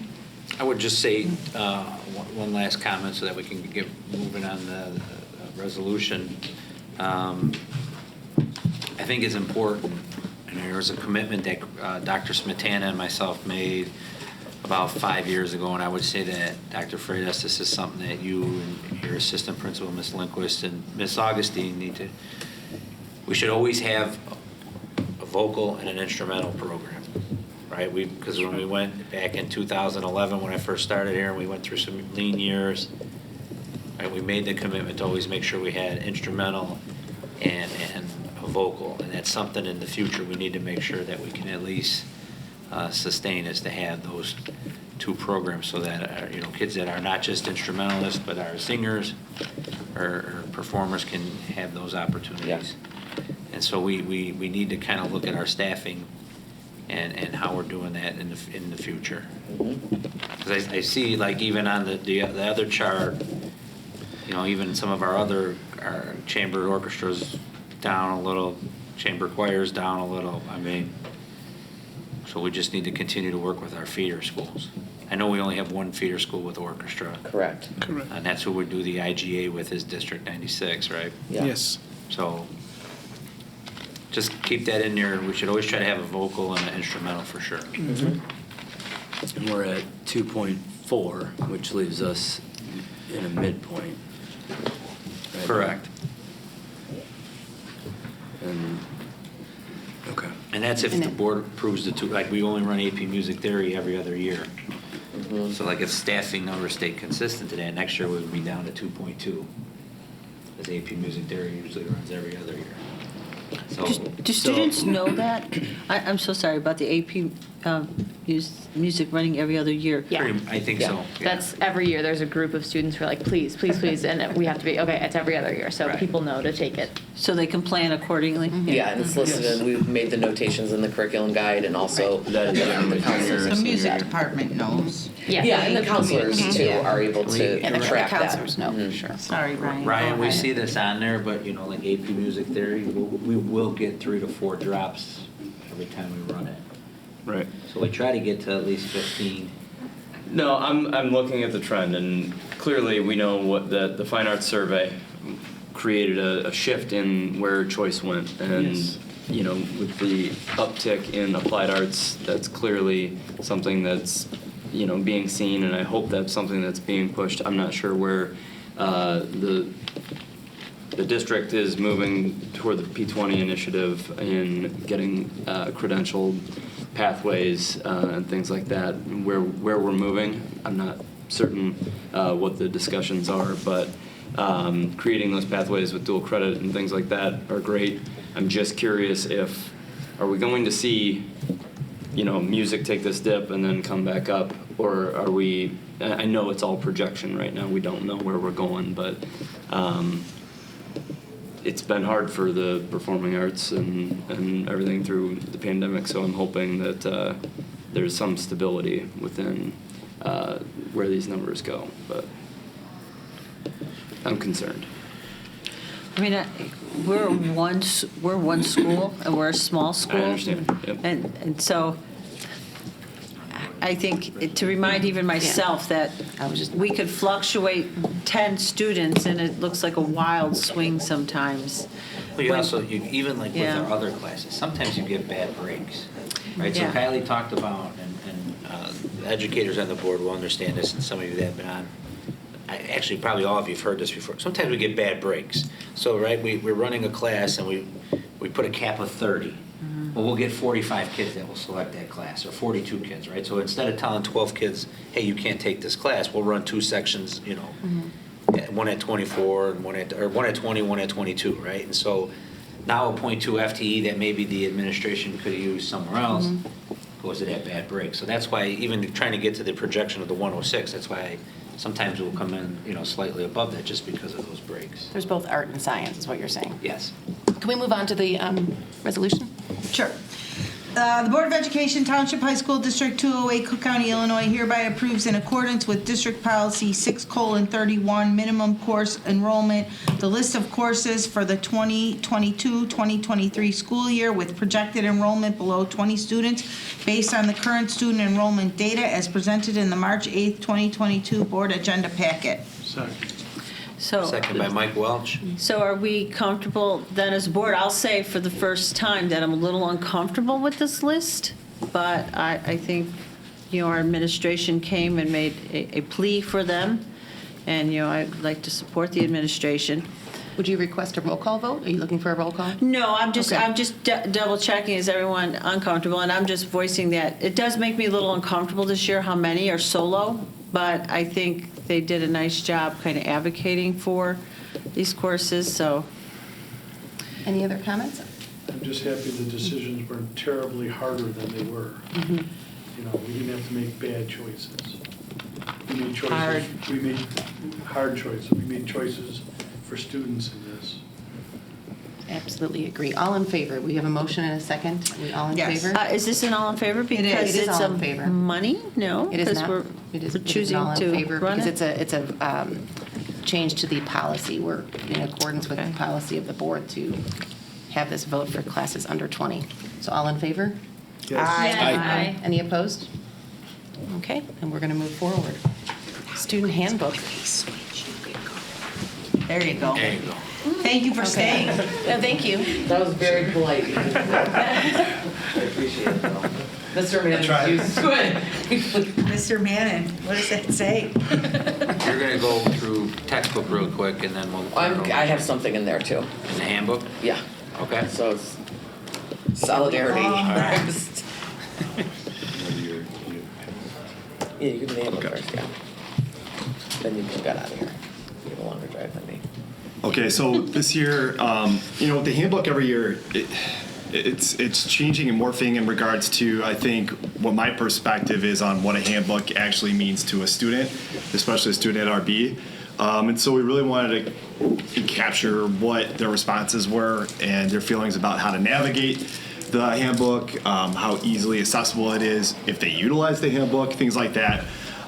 I would just say one last comment so that we can get moving on the resolution. I think it's important, and there was a commitment that Dr. Smetana and myself made about 5 years ago, and I would say that, Dr. Freitas, this is something that you and your assistant principal, Ms. Lindquist, and Ms. Augustine need to, we should always have a vocal and an instrumental program, right? Because when we went back in 2011, when I first started here, and we went through some lean years, right, we made the commitment to always make sure we had instrumental and a vocal, and that's something in the future we need to make sure that we can at least sustain, is to have those 2 programs so that kids that are not just instrumentalists but are singers or performers can have those opportunities. Yeah. And so we need to kind of look at our staffing and how we're doing that in the future. Because I see, like, even on the other chart, even some of our chamber orchestras down a little, chamber choirs down a little. I mean, so we just need to continue to work with our feeder schools. I know we only have one feeder school with orchestra. Correct. And that's who we do the IGA with, is District 96, right? Yeah. Yes. So just keep that in there. We should always try to have a vocal and an instrumental for sure. And we're at 2.4, which leaves us in a midpoint. Right? Correct. And, okay. And that's if the board approves the 2, like, we only run AP Music Theory every other year. So like if staffing numbers stay consistent today, next year we would be down to 2.2. As AP Music Theory usually runs every other year. So, Do students know that? I'm so sorry about the AP music running every other year. Yeah. I think so. Yeah. That's every year, there's a group of students who are like, please, please, please, and we have to be, okay, it's every other year, so Right. people know to take it. So they can plan accordingly? Yeah, and it's listed, and we've made the notations in the curriculum guide, and also That is the counselors. The music Yeah. department knows. Yeah, and the counselors too are able to And the track that. counselors know, for sure. Sorry, Ryan. Ryan, Go we ahead. see this on there, but like AP Music Theory, we will get 3 to 4 drops every time we run it. Right. So we try to get to at least 15. No, I'm looking at the trend, and clearly we know what the Fine Arts Survey created a shift in where choice went, and with the uptick in applied arts, that's clearly something that's being seen, and I hope that's something that's being pushed. I'm not sure where the district is moving toward the P20 initiative in getting credentialed pathways and things like that. Where we're moving, I'm not certain what the discussions are, but creating those pathways with dual credit and things like that are great. I'm just curious are we going to see music take this dip and then come back up, or are we? I know it's all projection right now. We don't know where we're going, but it's been hard for the performing arts and everything through the pandemic. So I'm hoping that there's some stability within where these numbers go. But I'm concerned. I mean, we're one school, and we're a small school. I understand. Yep. And so I think to remind even myself that we could fluctuate 10 students, and it looks like a wild swing sometimes. Well, you also, even like with Yeah. our other classes, sometimes you get bad breaks, right? So Yeah. Kylie talked about, and educators on the board will understand this, and some of you that have been on, actually probably all of you have heard this before. Sometimes we get bad breaks. So, right, we're running a class and we put a cap of 30. Well, we'll get 45 kids that will select that class, or 42 kids, right? So instead of telling 12 kids, hey, you can't take this class, we'll run 2 sections, one at 24 and one at 20, one at 22, right? And so now a 0.2 FTE that maybe the administration could have used somewhere else goes to that bad break. So that's why even trying to get to the projection of the 106, that's why sometimes we'll come in, slightly above that just because of those breaks. There's both art and science, is what you're saying. Yes. Can we move on to the resolution? Sure. The Board of Education, Township High School District 208, Cook County, Illinois hereby approves in accordance with District Policy 6:31, minimum course enrollment, the list of courses for the 2022-2023 school year with projected enrollment below 20 students based on the current student enrollment data as presented in the March 8th, 2022 Board Agenda Packet. Second. Second by Mike Welch. So are we comfortable then as a board? I'll say for the first time that I'm a little uncomfortable with this list, but I think, our administration came and made a plea for them, and, I'd like to support the administration. Would you request a roll call vote? Are you looking for a roll call? No, I'm just Okay. double checking, is everyone uncomfortable? And I'm just voicing that. It does make me a little uncomfortable this year how many are solo, but I think they did a nice job kind of advocating for these courses, so. Any other comments? I'm just happy the decisions weren't terribly harder than they were. We didn't have to make bad choices. We made choices. Hard. We made hard choices. We made choices for students in this. Absolutely agree. All in favor? We have a motion and a second. Are we all in Yes. favor? Is this an all in favor? Because It is it's all a in favor. money? No? It is Because not. we're It is choosing all in to favor run because it? it's a change to the policy. We're in accordance with the Okay. policy of the board to have this vote for classes under 20. So all in favor? Aye. Any opposed? Okay, and we're going to move forward. Student handbook. There you go. There you go. Thank you for staying. No, thank you. That was very polite. I appreciate it, though. Mr. Manager, good. Mr. Mannon, what does that say? You're going to go through textbook real quick and then we'll. I have something in there, too. In the handbook? Yeah. Okay. So it's solidarity. right. Yeah, you can do the handbook first, yeah. Then you can get out of here. You have a longer drive than me. Okay, so this year, with the handbook every year, it's changing and morphing in regards to, I think, what my perspective is on what a handbook actually means to a student, especially a student at RB. And so we really wanted to capture what their responses were and their feelings about how to navigate the handbook, how easily accessible it is, if they utilize the handbook, things like that.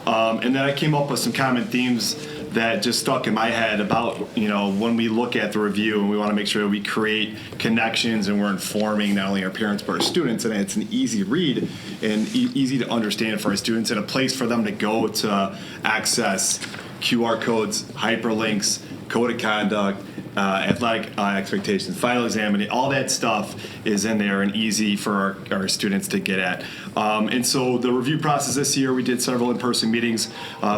And then I came up with some common themes that just stuck in my head about, when we look at the review and we want to make sure that we create connections and we're informing not only our parents but our students, and it's an easy read and easy to understand for our students and a place for them to go to access QR codes, hyperlinks, code of conduct, athletic expectations, final examining, all that stuff is in there and easy for our students to get at. And so the review process this year, we did several in-person meetings.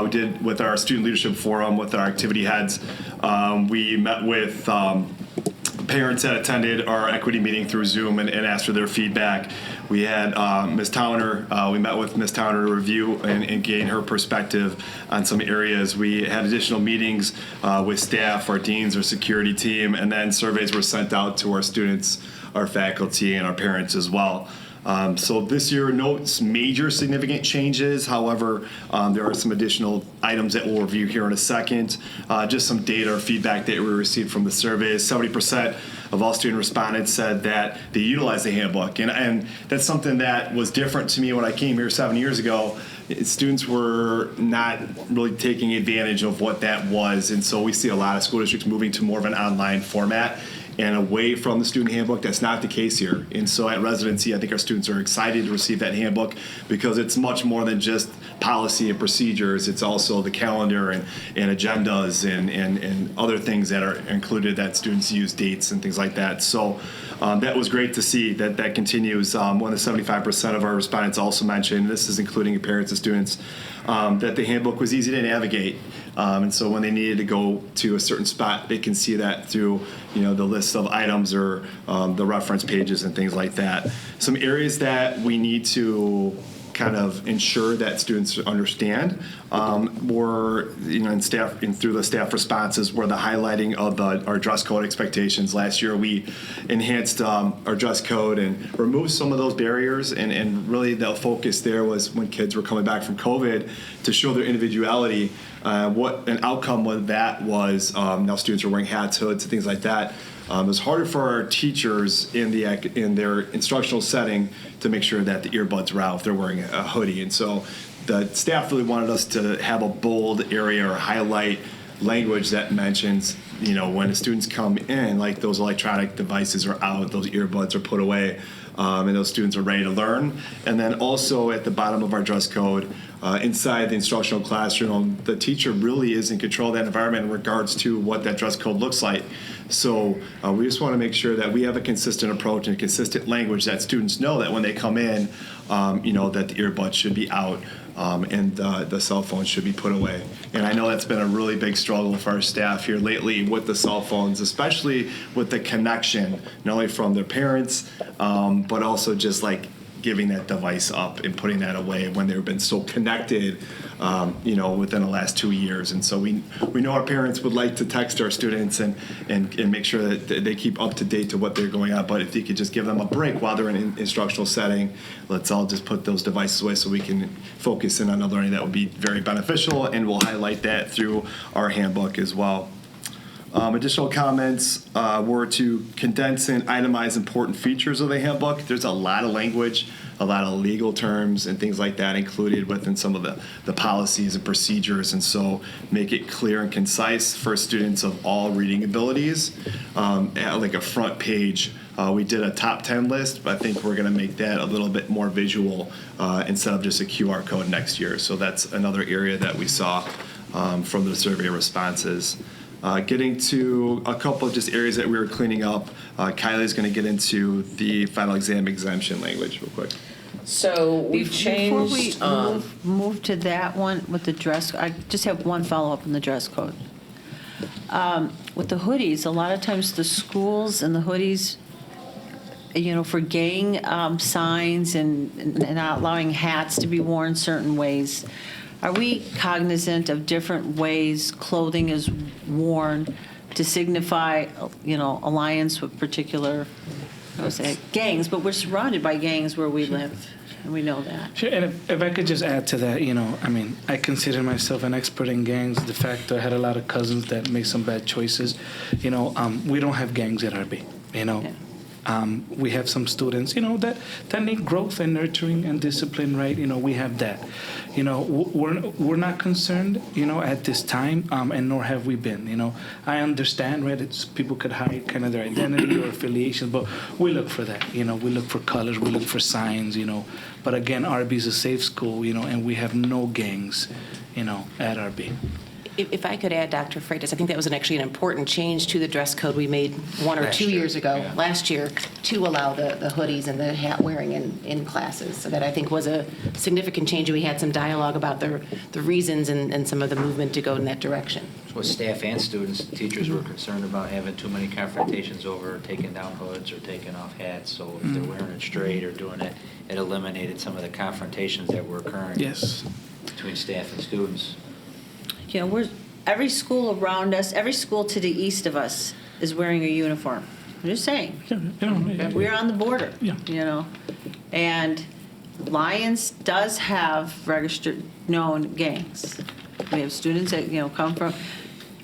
We did with our student leadership forum, with our activity heads. We met with parents that attended our equity meeting through Zoom and asked for their feedback. We had Ms. Towner, we met with Ms. Towner to review and gain her perspective on some areas. We had additional meetings with staff, our deans, our security team, and then surveys were sent out to our students, our faculty, and our parents as well. So this year, no major significant changes. However, there are some additional items that we'll review here in a second. Just some data or feedback that we received from the surveys. 70% of all student respondents said that they utilize the handbook. And that's something that was different to me when I came here 7 years ago. Students were not really taking advantage of what that was. And so we see a lot of school districts moving to more of an online format and away from the student handbook. That's not the case here. And so at residency, I think our students are excited to receive that handbook because it's much more than just policy and procedures. It's also the calendar and agendas and other things that are included that students use, dates and things like that. So that was great to see that continues. One of the 75% of our respondents also mentioned, this is including parents and students, that the handbook was easy to navigate. And so when they needed to go to a certain spot, they can see that through, the list of items or the reference pages and things like that. Some areas that we need to kind of ensure that students understand were, and through the staff responses were the highlighting of our dress code expectations. Last year we enhanced our dress code and removed some of those barriers, and really the focus there was when kids were coming back from COVID to show their individuality. What an outcome of that was, now students are wearing hats, hoods, and things like that. It was harder for our teachers in their instructional setting to make sure that the earbuds were out if they're wearing a hoodie. And so the staff really wanted us to have a bold area or highlight language that mentions, when the students come in, like those electronic devices are out, those earbuds are put away, and those students are ready to learn. And then also at the bottom of our dress code, inside the instructional classroom, the teacher really is in control of that environment in regards to what that dress code looks like. So we just want to make sure that we have a consistent approach and consistent language that students know that when they come in, that the earbuds should be out and the cell phones should be put away. And I know that's been a really big struggle for our staff here lately with the cell phones, especially with the connection, not only from their parents, but also just like giving that device up and putting that away when they've been so connected, within the last 2 years. And so we know our parents would like to text our students and make sure that they keep up to date to what they're going on. But if you could just give them a break while they're in an instructional setting, let's all just put those devices away so we can focus in on the learning. That would be very beneficial, and we'll highlight that through our handbook as well. Additional comments were to condense and itemize important features of the handbook. There's a lot of language, a lot of legal terms and things like that included within some of the policies and procedures, and so make it clear and concise for students of all reading abilities. At like a front page, we did a top 10 list, but I think we're going to make that a little bit more visual instead of just a QR code next year. So that's another area that we saw from the survey responses. Getting to a couple of just areas that we were cleaning up. Kylie's going to get into the final exam exemption language real quick. So we've changed. Before we move to that one with the dress, I just have one follow-up on the dress code. With the hoodies, a lot of times the schools and the hoodies, for gang signs and not allowing hats to be worn certain ways. Are we cognizant of different ways clothing is worn to signify, alliance with particular, gangs? But we're surrounded by gangs where we live, and we know that. Sure, and if I could just add to that, I consider myself an expert in gangs. The fact that I had a lot of cousins that make some bad choices. We don't have gangs at RB, Yeah. We have some students, that need growth and nurturing and discipline, right? We have that. We're not concerned, at this time, and nor have we been. I understand, right? It's people could hide kind of their identity or affiliations, but we look for that. We look for colors, we look for signs, But again, RB is a safe school, and we have no gangs, at RB. If I could add, Dr. Freitas, I think that was actually an important change to the dress code we made 1 or 2 years ago, last year, to allow the hoodies and the hat wearing in classes. So that I think was a significant change, and we had some dialogue about the reasons and some of the movement to go in that direction. With staff and students, teachers were concerned about having too many confrontations over taking down hoods or taking off hats. So if they're wearing it straight or doing it, it eliminated some of the confrontations that were occurring between staff and students. Every school around us, every school to the east of us is wearing a uniform. I'm just saying. We're on the border, And Lyons does have registered known gangs. We have students that, come from,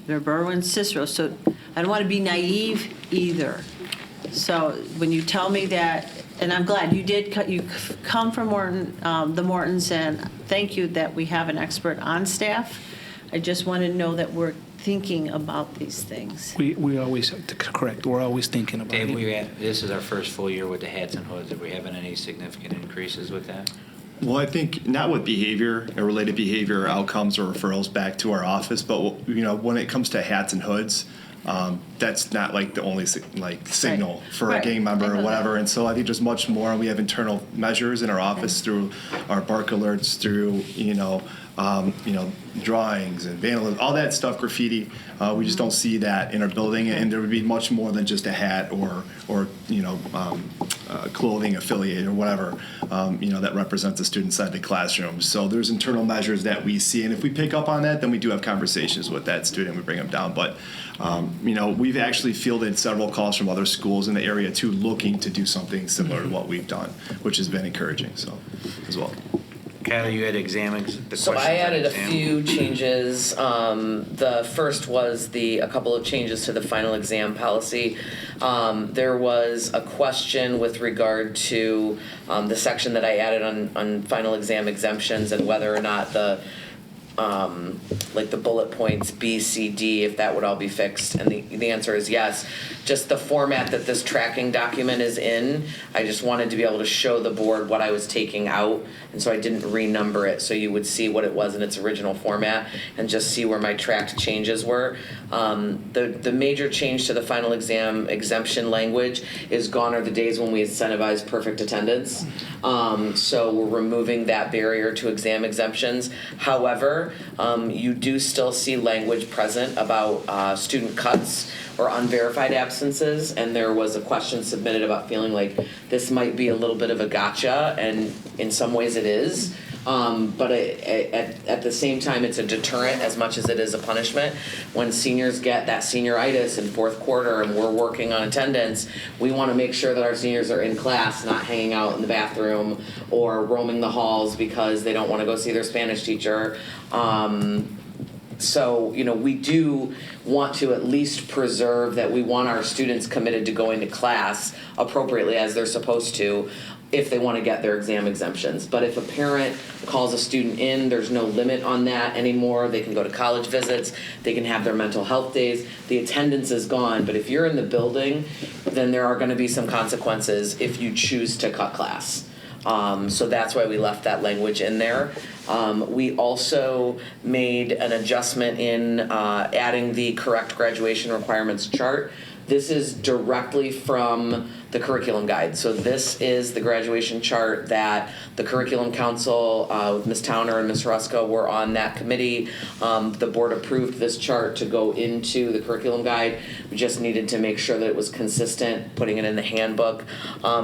they're Berwyn, Cicero, so I don't want to be naive either. So when you tell me that, and I'm glad you come from Morton, the Mortons, and thank you that we have an expert on staff. I just want to know that we're thinking about these things. We always, correct, we're always thinking about Dave, it. this is our first full year with the hats and hoods. Are we having any significant increases with that? Well, I think not with behavior or related behavior outcomes or referrals back to our office, but when it comes to hats and hoods, that's not like the only signal for a gang member or whatever. And so I think there's much more. We have internal measures in our office through our bark alerts, through drawings and vandalism, all that stuff, graffiti. We just don't see that in our building, and there would be much more than just a hat or clothing affiliated or whatever that represents a student inside the classroom. So there's internal measures that we see, and if we pick up on that, then we do have conversations with that student. We bring them down, but we've actually fielded several calls from other schools in the area too, looking to do something similar to what we've done, which has been encouraging. So as well. Kylie, you had examined the So questions I on added a exam. few changes. The first was a couple of changes to the final exam policy. There was a question with regard to the section that I added on final exam exemptions and whether or not the bullet points B, C, D, if that would all be fixed. And the answer is yes. Just the format that this tracking document is in, I just wanted to be able to show the board what I was taking out. And so I didn't renumber it, so you would see what it was in its original format and just see where my tracked changes were. The major change to the final exam exemption language is gone are the days when we incentivize perfect attendance. So we're removing that barrier to exam exemptions. However, you do still see language present about student cuts or unverified absences, and there was a question submitted about feeling like this might be a little bit of a gotcha, and in some ways it is. But at the same time, it's a deterrent as much as it is a punishment. When seniors get that senioritis in fourth quarter and we're working on attendance, we want to make sure that our seniors are in class, not hanging out in the bathroom or roaming the halls because they don't want to go see their Spanish teacher. So, we do want to at least preserve that we want our students committed to going to class appropriately as they're supposed to if they want to get their exam exemptions. But if a parent calls a student in, there's no limit on that anymore. They can go to college visits. They can have their mental health days. The attendance is gone. But if you're in the building, then there are going to be some consequences if you choose to cut class. So that's why we left that language in there. We also made an adjustment in adding the correct graduation requirements chart. This is directly from the curriculum guide. So this is the graduation chart that the curriculum council, with Ms. Towner and Ms. Rusko were on that committee. The board approved this chart to go into the curriculum guide. We just needed to make sure that it was consistent, putting it in the handbook.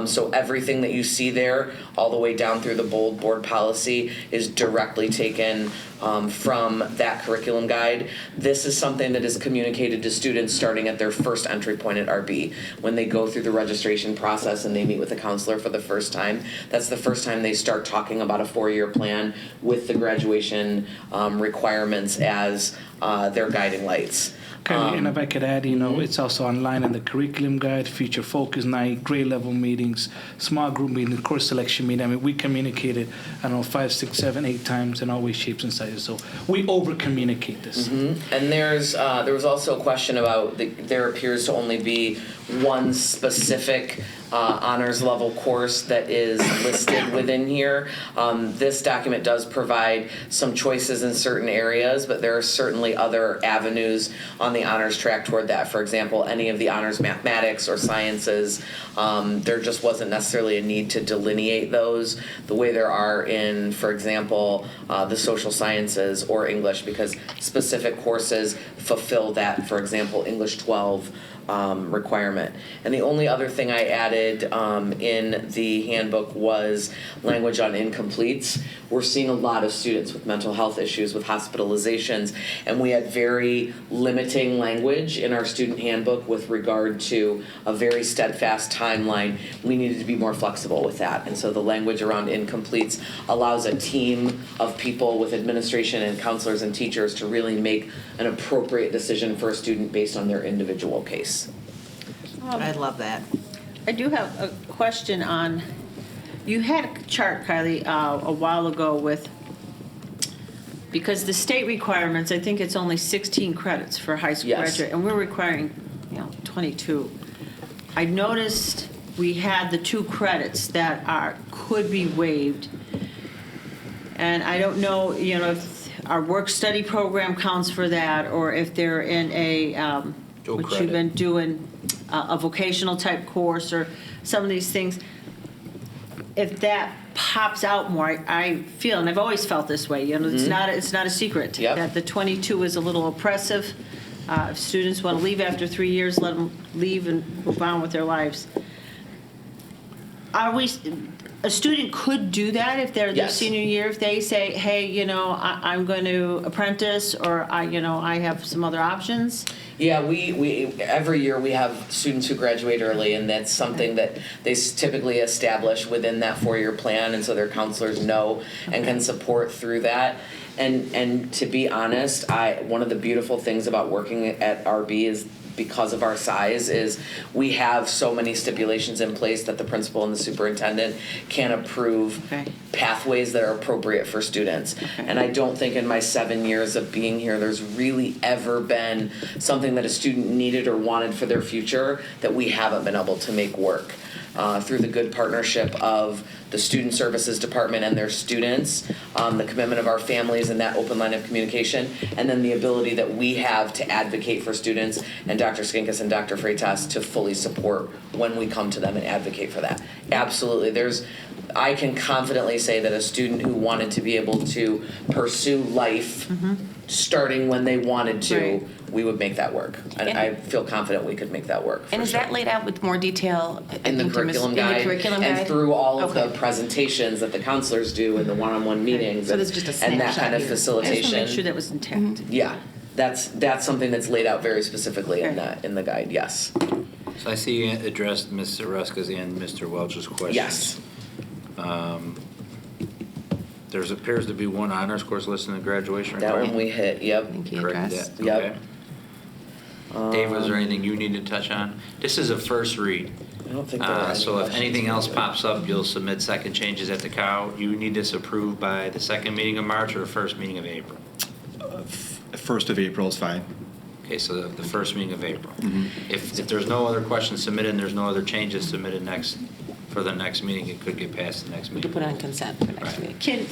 So everything that you see there, all the way down through the bold board policy, is directly taken from that curriculum guide. This is something that is communicated to students starting at their first entry point at RB. When they go through the registration process and they meet with the counselor for the first time, that's the first time they start talking about a 4-year plan with the graduation requirements as their guiding lights. Okay, and if I could add, it's also online in the curriculum guide, future focus night, grade level meetings, small group meetings, course selection meeting. I mean, we communicated, 5, 6, 7, 8 times in all ways, shapes, and sizes. So we over communicate this. Mm-hmm. And there was also a question about there appears to only be one specific honors level course that is listed within here. This document does provide some choices in certain areas, but there are certainly other avenues on the honors track toward that. For example, any of the honors mathematics or sciences, there just wasn't necessarily a need to delineate those the way there are in, for example, the social sciences or English, because specific courses fulfill that. For example, English 12 requirement. And the only other thing I added in the handbook was language on incompletes. We're seeing a lot of students with mental health issues, with hospitalizations, and we had very limiting language in our student handbook with regard to a very steadfast timeline. We needed to be more flexible with that. And so the language around incompletes allows a team of people with administration and counselors and teachers to really make an appropriate decision for a student based on their individual case. I love that. I do have a question on, you had a chart, Kylie, a while ago with, because the state requirements, I think it's only 16 credits for high school Yes. graduate, and we're requiring, 22. I noticed we had the 2 credits that could be waived. And I don't know, if our work-study program counts for that, or if they're in a, Dual which credit. you've been doing, a vocational type course, or some of these things. If that pops out more, I feel, and I've always felt this way, it's not a secret. Yep. That the 22 is a little oppressive. If students want to leave after 3 years, let them leave and move on with their lives. A student could do that if they're their Yes. senior year, if they say, hey, I'm going to apprentice, or I have some other options. Yeah, we every year we have students who graduate early, and that's something that they typically establish within that 4-year plan, and so their counselors know and can support through that. And to be honest, one of the beautiful things about working at RB is, because of our size, is we have so many stipulations in place that the principal and the superintendent can approve pathways that are appropriate for students. And I don't think in my 7 years of being here there's really ever been something that a student needed or wanted for their future that we haven't been able to make work. Through the good partnership of the Student Services Department and their students, the commitment of our families and that open line of communication, and then the ability that we have to advocate for students, and Dr. Skinkis and Dr. Freitas to fully support when we come to them and advocate for that. Absolutely. I can confidently say that a student who wanted to be able to pursue life starting when they wanted to, Right. we would make that work. And I feel confident we could make that work. And is that laid out with more detail? I In the think there was- curriculum in guide, the curriculum and guide? through all of the Okay. presentations that the counselors do in the one-on-one meetings, So there's just a and that snapshot kind of here. I just want to facilitation. make sure that was intact. Yeah, that's something that's laid out very specifically in the guide. Yes. So I see you addressed Mr. Ruska's and Mr. Welch's questions. Yes. There appears to be one honors course listed in the graduation That requirement. one we hit. Yep. I think you Correct addressed. that, Yep. okay. Dave, was there anything you need to touch on? This is a first read. I don't think there are any So if questions anything else yet. pops up, you'll submit second changes at the cow. You need this approved by the second meeting of March or the first meeting of April? 1st of April is fine. Okay, so the first meeting of April. Mm-hmm. If there's no other questions submitted and there's no other changes submitted for the next meeting, it could get past the next We meeting. could put it on consent for next Right. meeting.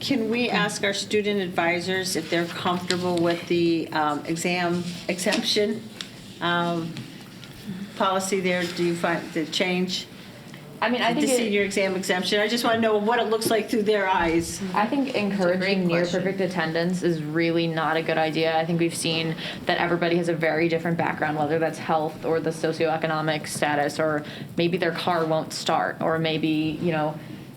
Can we ask our student advisors if they're comfortable with the exam exemption policy there? Do you find the change? I mean, I The think senior exam exemption? I just want to know what it looks like through their eyes. I think encouraging near question. perfect attendance is really not a good idea. I think we've seen that everybody has a very different background, whether that's health or the socioeconomic status, or maybe their car won't start, or maybe,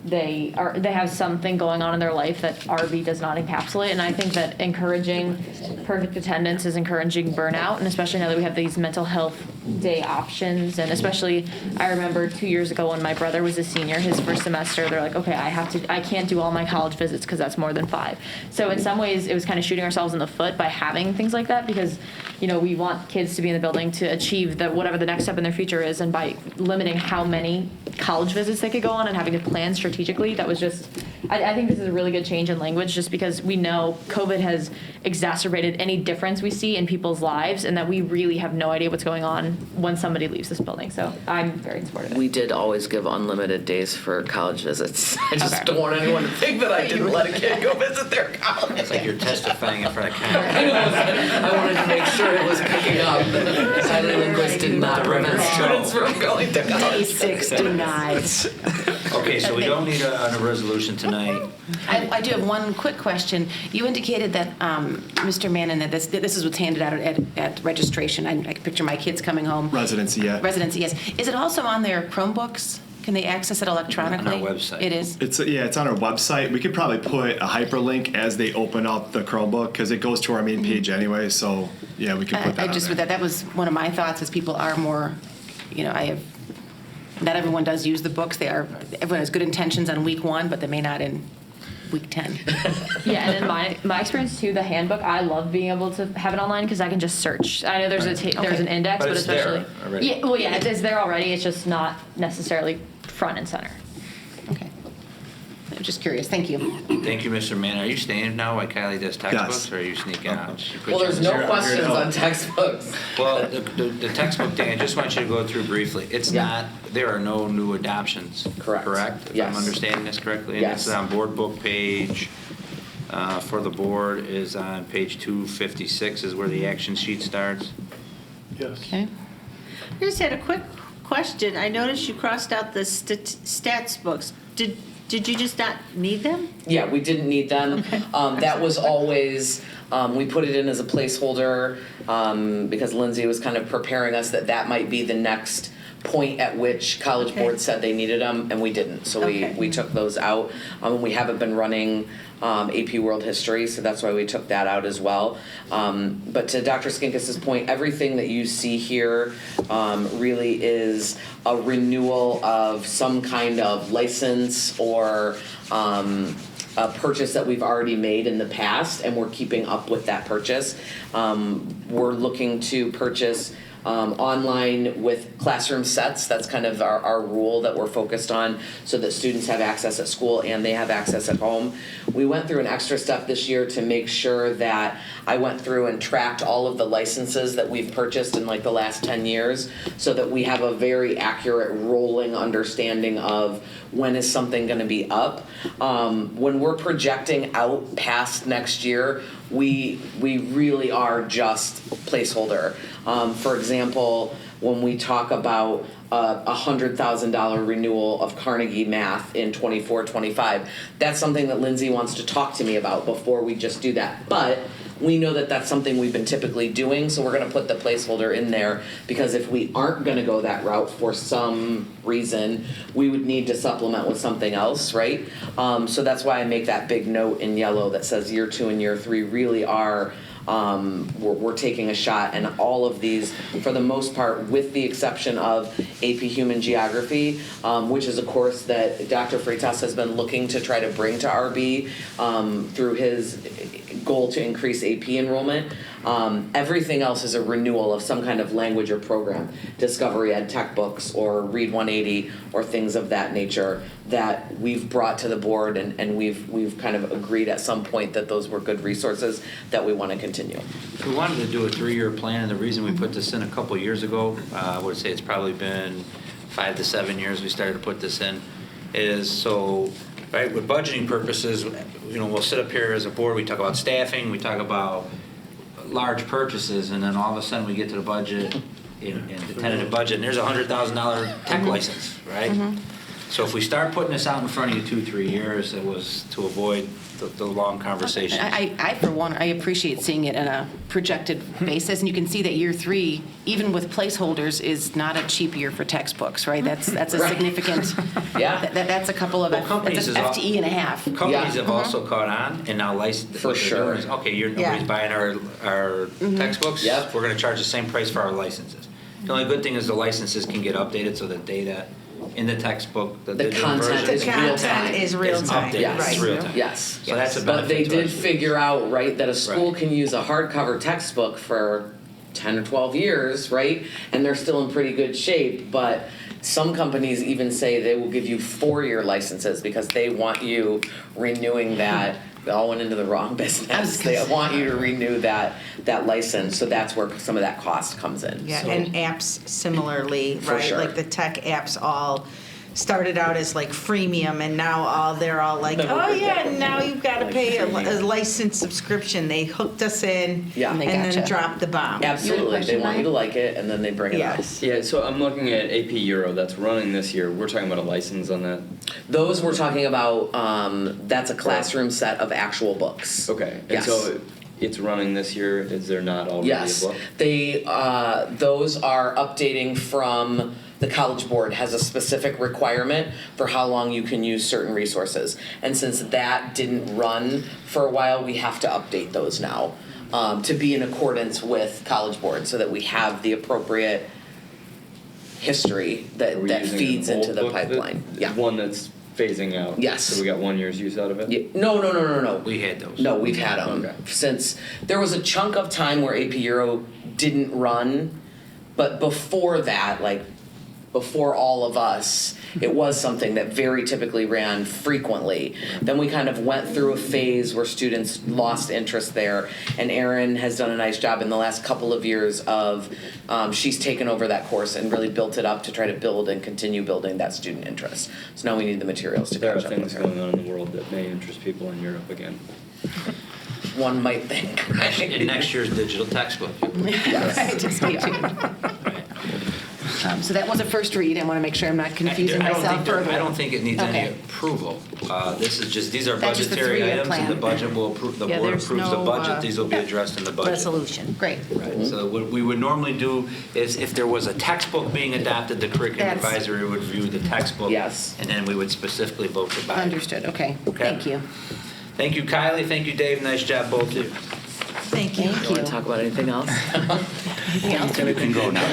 they have something going on in their life that RB does not encapsulate. And I think that encouraging perfect attendance is encouraging burnout, and especially now that we have these mental health day options. And especially, I remember 2 years ago when my brother was a senior, his first semester, they're like, okay, I can't do all my college visits because that's more than 5. So in some ways, it was kind of shooting ourselves in the foot by having things like that, because we want kids to be in the building to achieve whatever the next step in their future is, and by limiting how many college visits they could go on and having to plan strategically, that was just, I think this is a really good change in language, just because we know COVID has exacerbated any difference we see in people's lives, and that we really have no idea what's going on when somebody leaves this building. So I'm very supportive of it. We did always give unlimited days for college visits. I just Okay. don't want anyone to think that I didn't let a kid go visit their college. It's like you're testifying in front of Congress. I wanted to make sure it was picking up. Silent linguist did not prevent students from going to college. Day 6 denied. Okay, so we don't need a resolution tonight. I do have one quick question. You indicated that, Mr. Mannon, that this is what's handed out at registration. I can picture my kids coming home. Residency, yeah. Residency, yes. Is it also on their Chromebooks? Can they access it electronically? On our website. It is? It's on our website. We could probably put a hyperlink as they open up the Chromebook because it goes to our main page anyway. So yeah, we could put that. I just on with there. that was one of my thoughts. Is people are more, not everyone does use the books. Everyone has good intentions on week 1, but they may not in week 10. Yeah, and in my experience too, the handbook, I love being able to have it online because I can just search. I know there's there's an index, But but, it's there especially already. yeah, well, yeah, it's there already. It's just not necessarily front and center. Okay. I'm just curious. Thank you. Thank you, Mr. Mann. Are you staying now while Kylie does textbooks, or are you sneaking out? She put Well, you there's on the no spot. questions on textbooks. Well, the textbook thing, I just want you to go through briefly. It's not, there are no new adoptions. Correct? If Yes. I'm understanding this correctly? Yes. And this is on board book page, for the board is on page 256 is where the action sheet starts. Yes. Okay. I just had a quick question. I noticed you crossed out the stats books. Did you just not need them? Yeah, we didn't need them. That was always, we put it in as a placeholder because Lindsay was kind of preparing us that might be the next point at which College Board said they needed them, and we didn't. So we took those out. We haven't been running AP World History, so that's why we took that out as well. But to Dr. Skinkis's point, everything that you see here really is a renewal of some kind of license or a purchase that we've already made in the past, and we're keeping up with that purchase. We're looking to purchase online with classroom sets. That's kind of our rule that we're focused on so that students have access at school and they have access at home. We went through an extra step this year to make sure that I went through and tracked all of the licenses that we've purchased in like the last 10 years so that we have a very accurate rolling understanding of when is something going to be up. When we're projecting out past next year, we really are just placeholder. For example, when we talk about a $100,000 renewal of Carnegie Math in 24-25, that's something that Lindsay wants to talk to me about before we just do that. But we know that that's something we've been typically doing, so we're going to put the placeholder in there because if we aren't going to go that route for some reason, we would need to supplement with something else, right? So that's why I make that big note in yellow that says year 2 and year 3 really are we're taking a shot, and all of these, for the most part, with the exception of AP Human Geography, which is a course that Dr. Freitas has been looking to try to bring to RB through his goal to increase AP enrollment. Everything else is a renewal of some kind of language or program, Discovery Ed tech books or Read 180 or things of that nature that we've brought to the board, and we've kind of agreed at some point that those were good resources that we want to continue. We wanted to do a 3-year plan, and the reason we put this in a couple years ago, I would say it's probably been 5 to 7 years we started to put this in, is so, right, with budgeting purposes, we'll sit up here as a board, we talk about staffing, we talk about large purchases, and then all of a sudden we get to the budget, in the tentative budget, and there's a $100,000 tech license, right? So if we start putting this out in front of you 2-3 years, it was to avoid the long conversations. I, for one, I appreciate seeing it on a projected basis, and you can see that year 3, even with placeholders, is not a cheap year for textbooks, right? That's a significant. Yeah. That's a couple of companies that's an FTE and a half. Companies have also caught on, and now license. For sure. Okay, nobody's buying our textbooks. Yep. We're going to charge the same price for our licenses. The only good thing is the licenses can get updated, so the data in the textbook, the digital content version, is real time. is real time. updated. Yes. It's real time. Yes. So that's a benefit. But they to did us. figure out, right, that a school Right. can use a hardcover textbook for 10 or 12 years, right? And they're still in pretty good shape, but some companies even say they will give you 4-year licenses because they want you renewing that. They all went into the wrong business. They want you to renew that license, so that's where some of that cost comes in. Yeah, So- and apps similarly, For right? sure. Like the tech apps all started out as like freemium, and now they're all like, oh yeah, now you've got to pay a license subscription. They hooked us in Yeah. and They then gotcha. dropped the bomb. Absolutely, they want you to like it, and then they bring it up. Yes. Yeah, so I'm looking at AP Euro that's running this year. We're talking about a license on that. Those we're talking about, that's a classroom set of actual books. Okay, and Yes. so it's running this year. Is there not already Yes, a book? they, those are updating from, the College Board has a specific requirement for how long you can use certain resources. And since that didn't run for a while, we have to update those now, to be in accordance with College Board, so that we have the appropriate history Are that, we that using feeds an into old the book that- pipeline. Yeah. One that's phasing out. Yes. So we got 1 year's use out of it. Yeah, no. We had those. No, we've had them Okay. since, there was a chunk of time where AP Euro didn't run, but before that, like, before all of us, it was something that very typically ran frequently. Then we kind of went through a phase where students lost interest there, and Erin has done a nice job in the last couple of years of, she's taken over that course and really built it up to try to build and continue building that student interest. So now we need the materials to There are catch up with things her. going on in the world that may interest people in Europe again. One might think, right? In next year's digital textbook. Right, just stay tuned. So that was a first read. I want to make sure I'm not confusing myself further. I don't think it needs any Okay. approval. This is just, these are That's just the budgetary three-year items, and the plan. budget will approve, the Yeah, board there's approves the no, budget, these will be addressed in the budget. Resolution. Great. Right, so what we would normally do is if there was a textbook being adopted, the curriculum That's- advisory would review the textbook. Yes. And then we would specifically vote to buy it. Understood, okay. Okay. Thank you. Thank you, Kylie, thank you, Dave, nice job, both of you. Thank you. You want to talk about anything else? You can go now.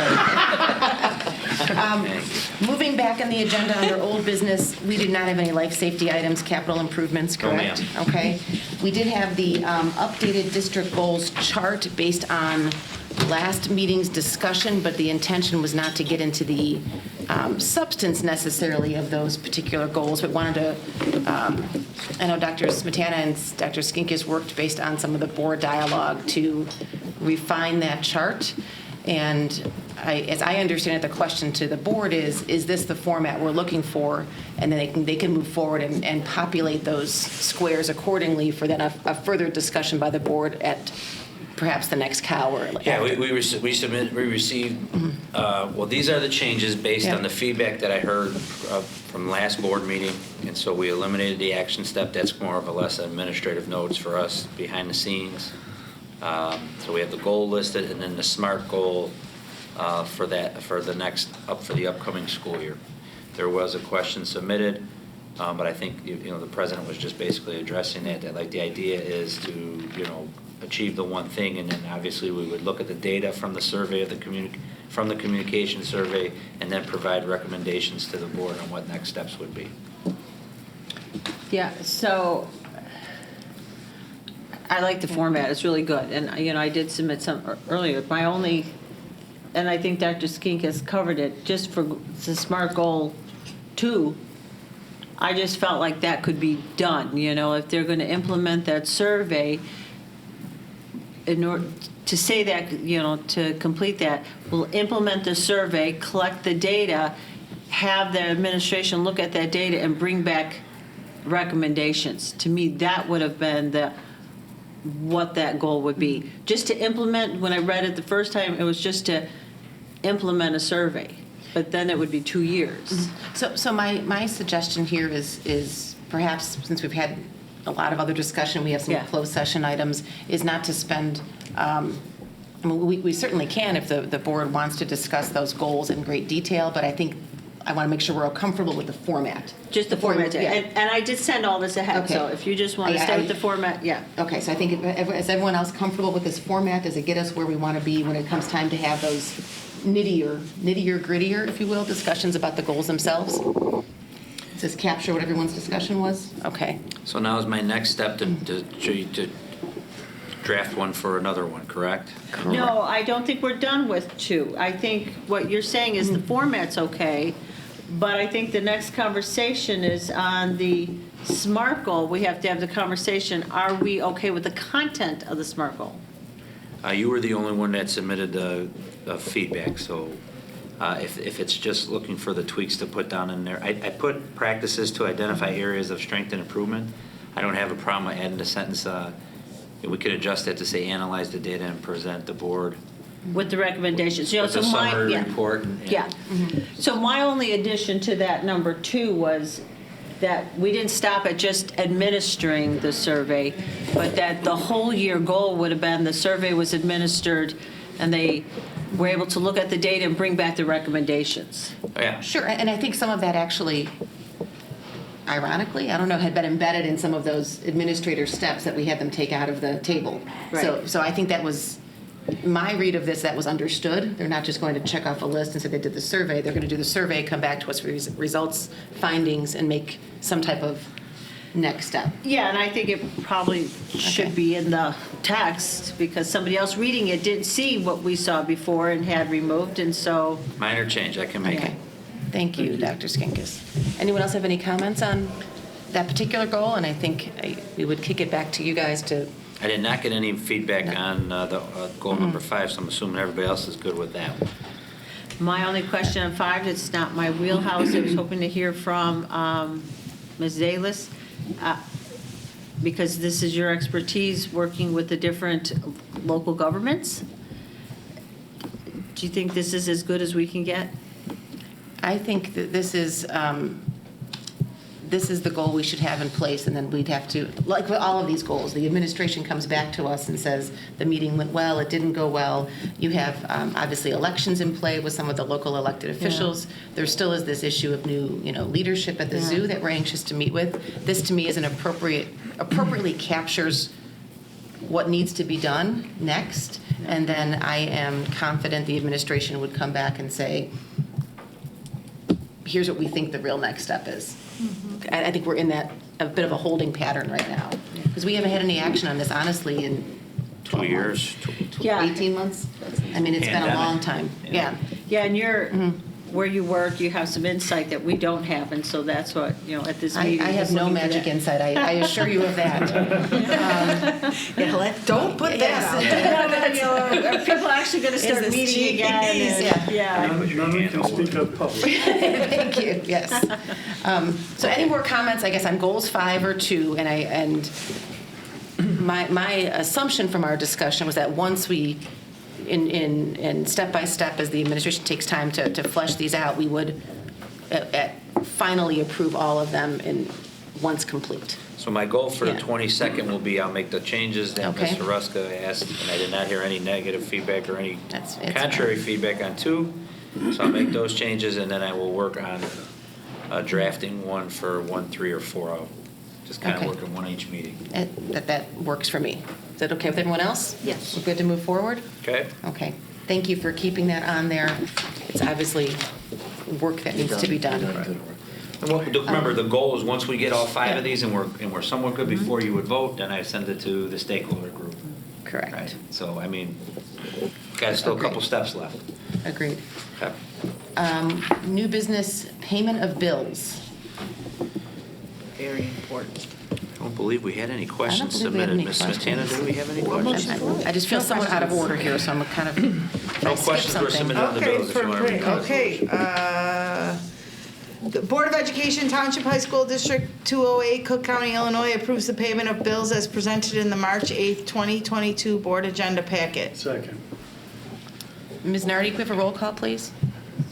Moving back on the agenda under old business, we did not have any life safety items, capital improvements, No, ma'am. correct? Okay. We did have the updated district goals chart based on last meeting's discussion, but the intention was not to get into the substance necessarily of those particular goals, but wanted to, I know Dr. Smetana and Dr. Skinkis worked based on some of the board dialogue to refine that chart. And as I understand it, the question to the board is this the format we're looking for? And then they can move forward and populate those squares accordingly for then a further discussion by the board at perhaps the next cow or Yeah, after. we received, well, these are the changes based Yeah. on the feedback that I heard from last board meeting. And so we eliminated the action step. That's more of a less administrative notes for us behind the scenes. So we have the goal listed and then the SMART goal for the upcoming school year. There was a question submitted, but I think, the president was just basically addressing that like the idea is to, achieve the one thing, and then obviously we would look at the data from the survey of from the communication survey, and then provide recommendations to the board on what next steps would be. Yeah, so I like the format, it's really good. And, I did submit some earlier. My only, and I think Dr. Skink has covered it, just for the SMART Goal 2, I just felt like that could be done, if they're going to implement that survey, in order to say that, to complete that, we'll implement the survey, collect the data, have the administration look at that data and bring back recommendations. To me, that would have been what that goal would be. Just to implement, when I read it the first time, it was just to implement a survey, but then it would be 2 years. So my suggestion here is perhaps, since we've had a lot of other discussion, we have some Yeah. closed session items, is not to spend, we certainly can if the board wants to discuss those goals in great detail, but I think I want to make sure we're all comfortable with the format. Just the format, Yeah. and I did send all this ahead, so Okay. if you just want to stay with the format, yeah. Okay, so I think, is everyone else comfortable with this format? Does it get us where we want to be when it comes time to have those nittier, grittier, if you will, discussions about the goals themselves? Does this capture what everyone's discussion was? Okay. So now is my next step to draft one for another one, correct? No, I don't think we're done with 2. I think what you're saying is the format's okay, but I think the next conversation is on the SMART goal. We have to have the conversation, are we okay with the content of the SMART goal? You were the only one that submitted the feedback, so if it's just looking for the tweaks to put down in there. I put practices to identify areas of strength and improvement. I don't have a problem adding a sentence. We could adjust that to say analyze the data and present the board With the recommendations. with a summary report. Yeah. So my only addition to that number 2 was that we didn't stop at just administering the survey, but that the whole year goal would have been the survey was administered and they were able to look at the data and bring back the recommendations. Yeah. Sure, and I think some of that actually, ironically, I don't know, had been embedded in some of those administrator steps that we had them take out of the table. Right. So I think that was, my read of this, that was understood. They're not just going to check off a list and say they did the survey. They're going to do the survey, come back to us with results, findings, and make some type of next step. Yeah, and I think it probably should be in the text because somebody else reading it didn't see what we saw before and had removed, and so. Minor change, I can make Okay. it. Thank you, Dr. Skinkis. Anyone else have any comments on that particular goal? And I think we would kick it back to you guys to. I did not get any feedback on the goal number 5, so I'm assuming everybody else is good with that. My only question on 5, it's not my wheelhouse. I was hoping to hear from Ms. Zalis, because this is your expertise working with the different local governments. Do you think this is as good as we can get? I think that this is the goal we should have in place, and then we'd have to, like with all of these goals, the administration comes back to us and says, the meeting went well, it didn't go well. You have obviously elections in play with some of the local elected officials. There still is this issue of new, leadership at the zoo that we're anxious to meet with. This, to me, is appropriately captures what needs to be done next, and then I am confident the administration would come back and say, here's what we think the real next step is. I think we're in a bit of a holding pattern right now. Because we haven't had any action on this, honestly, in 12 2 years. months. Yeah. 18 months? I mean, it's been a Pandemic. long time. Yeah. Yeah, and you're, where you work, you have some insight that we don't have, and so that's what, at this I meeting. have just no looking for magic that. insight. I assure you of that. Don't put that out there. Are people actually going to start this meeting again? And- None can speak of public. Thank you, yes. So any more comments, I guess, on goals 5 or 2? And my assumption from our discussion was that once we, in step by step, as the administration takes time to flesh these out, we would finally approve all of them once complete. So my goal for the Yeah. 22nd will be, I'll make the changes that Okay. Mr. Ruska asked, and I did not hear any negative feedback or any It's contrary feedback on 2. So I'll make those changes, and then I will work on drafting one for 1, 3, or 4. I'll just kind of Okay. work on one each meeting. That works for me. Is that okay with everyone else? Yes. We're good to move forward? Okay? Okay. Thank you for keeping that on there. It's obviously work that needs to be done. Remember, the goal is once we get all 5 Yeah. of these and we're somewhat good before you would vote, then I send it to the stakeholder group. Correct. Right? So, I mean, got still a Agreed. couple steps left. Agreed. Okay. New business payment of bills. Very important. I don't believe we had any questions believe we had submitted. any Ms. Smetana, questions. do we have any questions? I just feel somewhat out of order here, so I'm kind of. No questions were submitted on the Okay, bills if you want to read those. okay. The Board of Education, Township High School District 208, Cook County, Illinois approves the payment of bills as presented in the March 8th, 2022 Board Agenda Packet. Second. Ms. Nardi, can we have a roll call, please?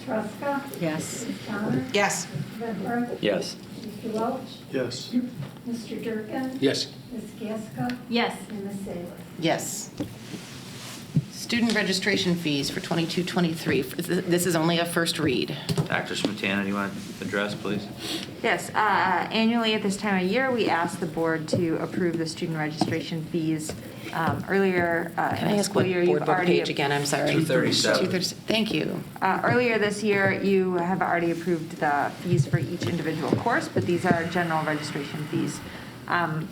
Truska, Yes. Connor, Yes. Redford, Yes. Mr. Welch, Yes. Mr. Durkin, Yes. Ms. Gasko, Yes. and Ms. Salis. Yes. Student registration fees for 22-23. This is only a first read. Dr. Smetana, do you want to address, please? Yes, annually at this time of year, we ask the board to approve the student registration fees. Earlier Can in I the ask school what year, board you've book already. page again? I'm sorry. 237. 237. Thank you. Earlier this year, you have already approved the fees for each individual course, but these are general registration fees. I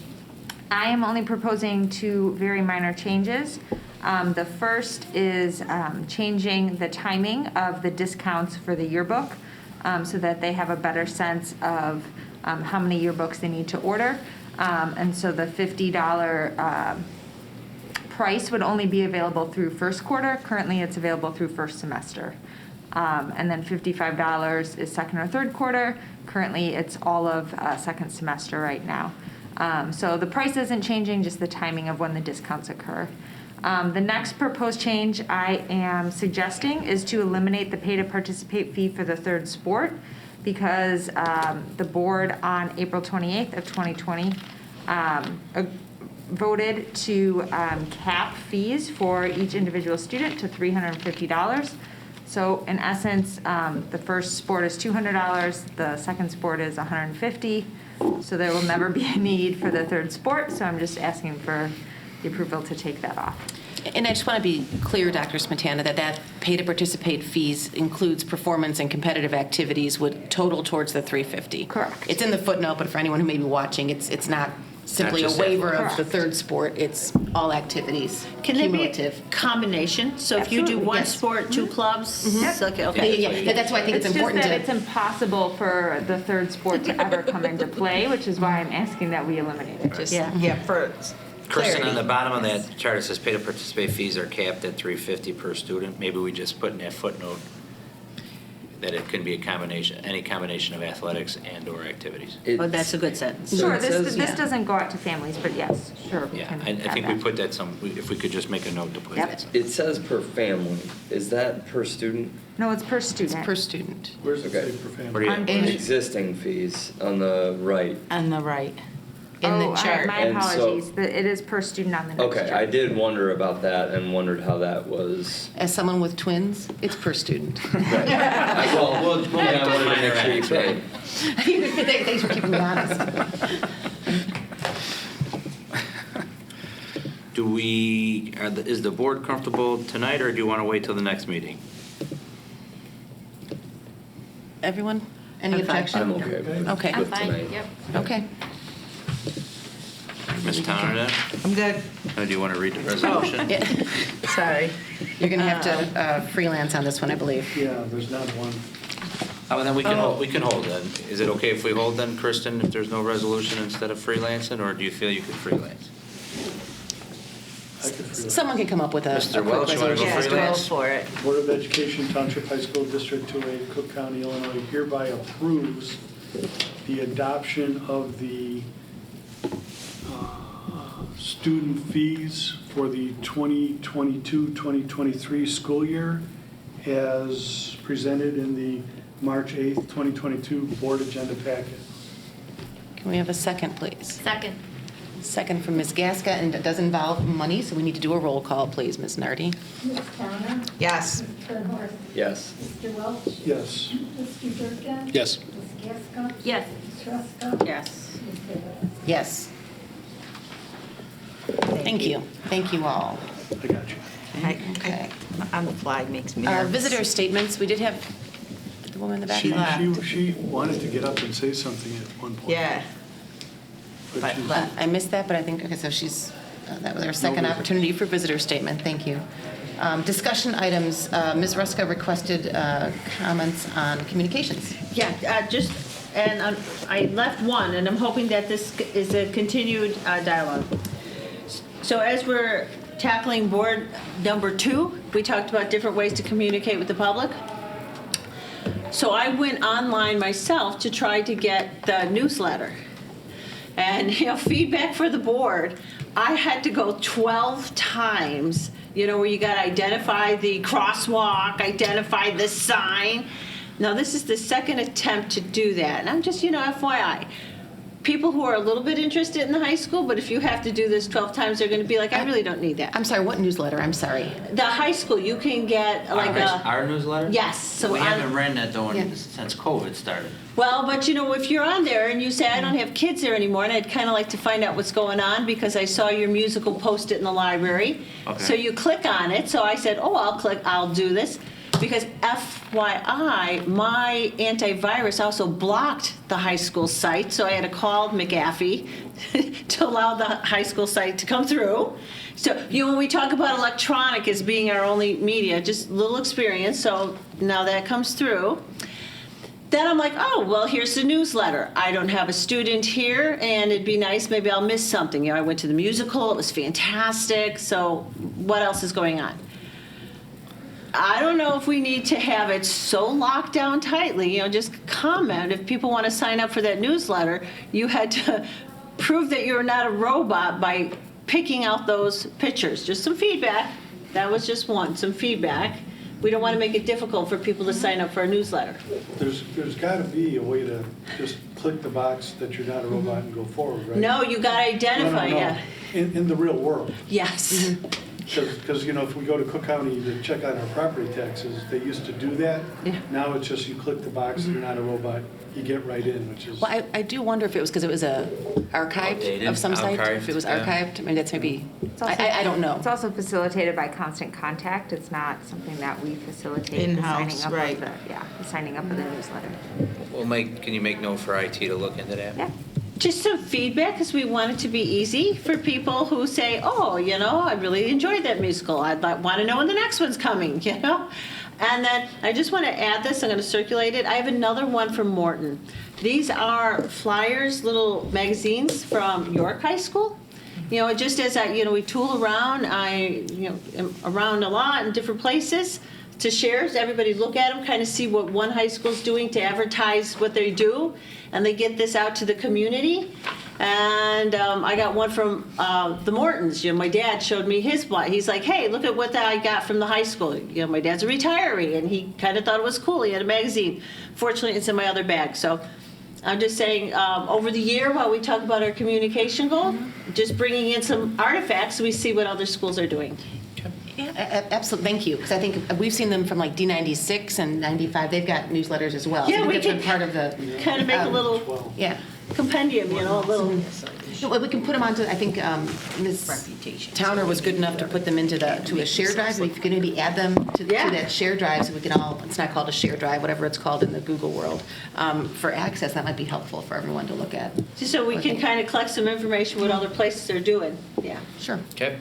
am only proposing 2 very minor changes. The first is changing the timing of the discounts for the yearbook so that they have a better sense of how many yearbooks they need to order. And so the $50 price would only be available through first quarter. Currently, it's available through first semester. And then $55 is second or third quarter. Currently, it's all of second semester right now. So the price isn't changing, just the timing of when the discounts occur. The next proposed change I am suggesting is to eliminate the pay to participate fee for the third sport, because the board on April 28th of 2020 voted to cap fees for each individual student to $350. So in essence, the first sport is $200, the second sport is $150. So there will never be a need for the third sport, so I'm just asking for the approval to take that off. And I just want to be clear, Dr. Smetana, that pay to participate fees includes performance and competitive activities would total towards the $350. Correct. It's in the footnote, but for anyone who may be watching, it's not simply a just waiver athletic. of the third sport. It's all activities, Can there be a cumulative. combination? So if you do Absolutely, one yes. sport, two clubs? It's Okay. Yeah, that's why I think it's important just to. that it's impossible for the third sport to ever come into play, which is why I'm asking that we eliminate it. Yeah, for Kristen, on clarity. the bottom of that chart, it says pay to participate fees are capped at $350 per student. Maybe we just put in that footnote that it can be a combination, any combination of athletics and/or activities. Oh, that's a good sentence. Sure, it says- this doesn't go out to families, but yes, sure. we Yeah, can I add think we that. put that if we could just make a note to put Yep. that. It says per family. Is that per student? No, it's per student. Per student. Where's the Okay. state for What family? do you- On- Existing fees on the right. On the right, in Oh, the chart. my And so- apologies. It is per student on the next Okay, chart. I did wonder about that and wondered how that was. As someone with twins, it's per student. Well, I wanted to make sure you paid. Thanks for keeping me honest. Is the board comfortable tonight, or do you want to wait till the next meeting? Everyone? Any I'm fine. objection? I'm okay with Okay. I'm with fine, tonight. yep. Okay. Ms. Towner, then? I'm good. Or do you want to read the resolution? Yeah. Sorry. You're going to have to freelance on this one, I believe. Yeah, there's not one. Oh, then we can hold then. Is it okay if we hold then, Kristen, if there's no resolution instead of freelancing, or do you feel you could freelance? I could freelance. Someone can come up with a Mr. quick Welch, you wanna go resolution. Yeah, go freelance? for it. Board of Education, Township High School, District 2A, Cook County, Illinois hereby approves the adoption of the student fees for the 2022-2023 school year as presented in the March 8th, 2022 board agenda packet. Can we have a second, please? Second. Second from Ms. Gaska, and it does involve money, so we need to do a roll call, please, Ms. Nardi. Ms. Towner? Yes. Ms. Bernhardt? Yes. Mr. Welch? Yes. Mr. Durkin? Yes. Ms. Gasko? Yes. Ms. Ruska? Yes. Ms. Davis? Yes. Thank you. Thank you all. I got you. Okay. On the fly makes me nervous. Visitor statements, we did have the woman in the back. She wanted to get up and say something at one point. Yeah. But she's- I missed that, but I think, okay, so she's, that was our second visit. opportunity for visitor statement. Thank you. Discussion items, Ms. Ruska requested comments on communications. Yeah, and I left one, and I'm hoping that this is a continued dialogue. So as we're tackling board number 2, we talked about different ways to communicate with the public. So I went online myself to try to get the newsletter. And, feedback for the board, I had to go 12 times, where you got to identify the crosswalk, identify the sign. Now, this is the second attempt to do that. And I'm just, FYI. People who are a little bit interested in the high school, but if you have to do this 12 times, they're going to be like, I really don't need that. I'm sorry, what newsletter? I'm sorry. The high school, you can get like Our newsletter? Yes. So We on- haven't ran that though Yeah. since COVID started. Well, but if you're on there and you say, I don't have kids there anymore, and I'd kind of like to find out what's going on because I saw your musical post-it in the library. Okay. So you click on it. So I said, I'll do this. Because FYI, my antivirus also blocked the high school site, so I had to call McAfee to allow the high school site to come through. So, when we talk about electronic as being our only media, just a little experience, so now that comes through. Then I'm like, here's the newsletter. I don't have a student here, and it'd be nice, maybe I'll miss something. I went to the musical, it was fantastic, so what else is going on? I don't know if we need to have it so locked down tightly, just comment. If people want to sign up for that newsletter, you had to prove that you're not a robot by picking out those pictures. Just some feedback. That was just some feedback. We don't want to make it difficult for people to sign up for a newsletter. There's got to be a way to just click the box that you're not a robot and go forward, right? No, you got to identify, No. yeah. In the real world. Yes. Because, if we go to Cook County to check on our property taxes, they used to do that. Yeah. Now it's just you click the box, you're not a robot, you get right in, which is. Well, I do wonder if it was because it was archived Outdated, of some site. If it was archived, yeah. archived, I mean, that's maybe, It's also- I don't know. It's also facilitated by Constant Contact. It's not something that we facilitate. the In-house, signing up right. of the signing up of the newsletter. Can you make note for IT to look into that? Yeah. Just some feedback, because we want it to be easy for people who say, oh, I really enjoyed that musical. I'd want to know when the next one's coming, And then I just want to add this, I'm going to circulate it. I have another one from Morton. These are flyers, little magazines from York High School. Just as we tool around, I am around a lot in different places to share, so everybody look at them, kind of see what one high school's doing to advertise what they do, and they get this out to the community. And I got one from the Mortons. My dad showed me his one. He's like, hey, look at what I got from the high school. My dad's a retiree, and he kind of thought it was cool. He had a magazine. Fortunately, it's in my other bag. So I'm just saying, over the year, while we talk about our communication goal, just bringing in some artifacts so we see what other schools are doing. Yeah, absolutely, thank you, because I think we've seen them from like D96 and 95, they've got newsletters as well. Yeah, So I we think that's can been part of the. kind of make a little Yeah. compendium, a little. No, we can put them onto, I think Ms. Towner was good enough to put them into to a share drive. We can maybe add them to that share drive so we can all, it's not called a share drive, whatever it's called in the Google world, for access. That might be helpful for everyone to look at. Just so we can kind of collect some information what other places are doing. Yeah. Sure. Okay.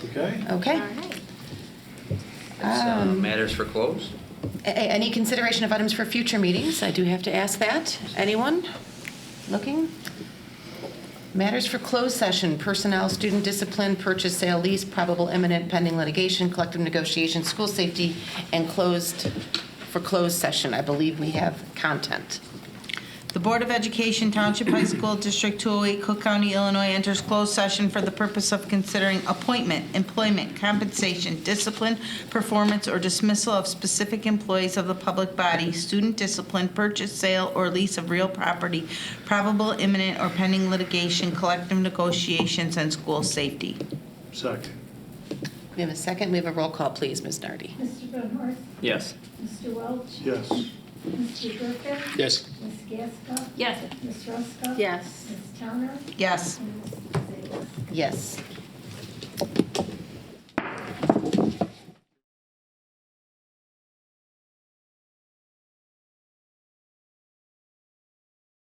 Okay. Okay. Matters for close? Any consideration of items for future meetings? I do have to ask that. Anyone looking? Matters for closed session, personnel, student discipline, purchase, sale, lease, probable imminent pending litigation, collective negotiation, school safety, and for closed session. I believe we have content. The Board of Education, Township High School, District 208, Cook County, Illinois, enters closed session for the purpose of considering appointment, employment, compensation, discipline, performance, or dismissal of specific employees of the public body, student discipline, purchase, sale, or lease of real property, probable imminent or pending litigation, collective negotiations, and school safety. Second. We have a second. We have a roll call, please, Ms. Nardi. Mr. Benhorst? Yes. Mr. Welch? Yes. Mr. Durkin? Yes. Ms. Gasko? Yes. Ms. Ruska? Yes. Ms. Towner? Yes. And Ms. Zales? Yes.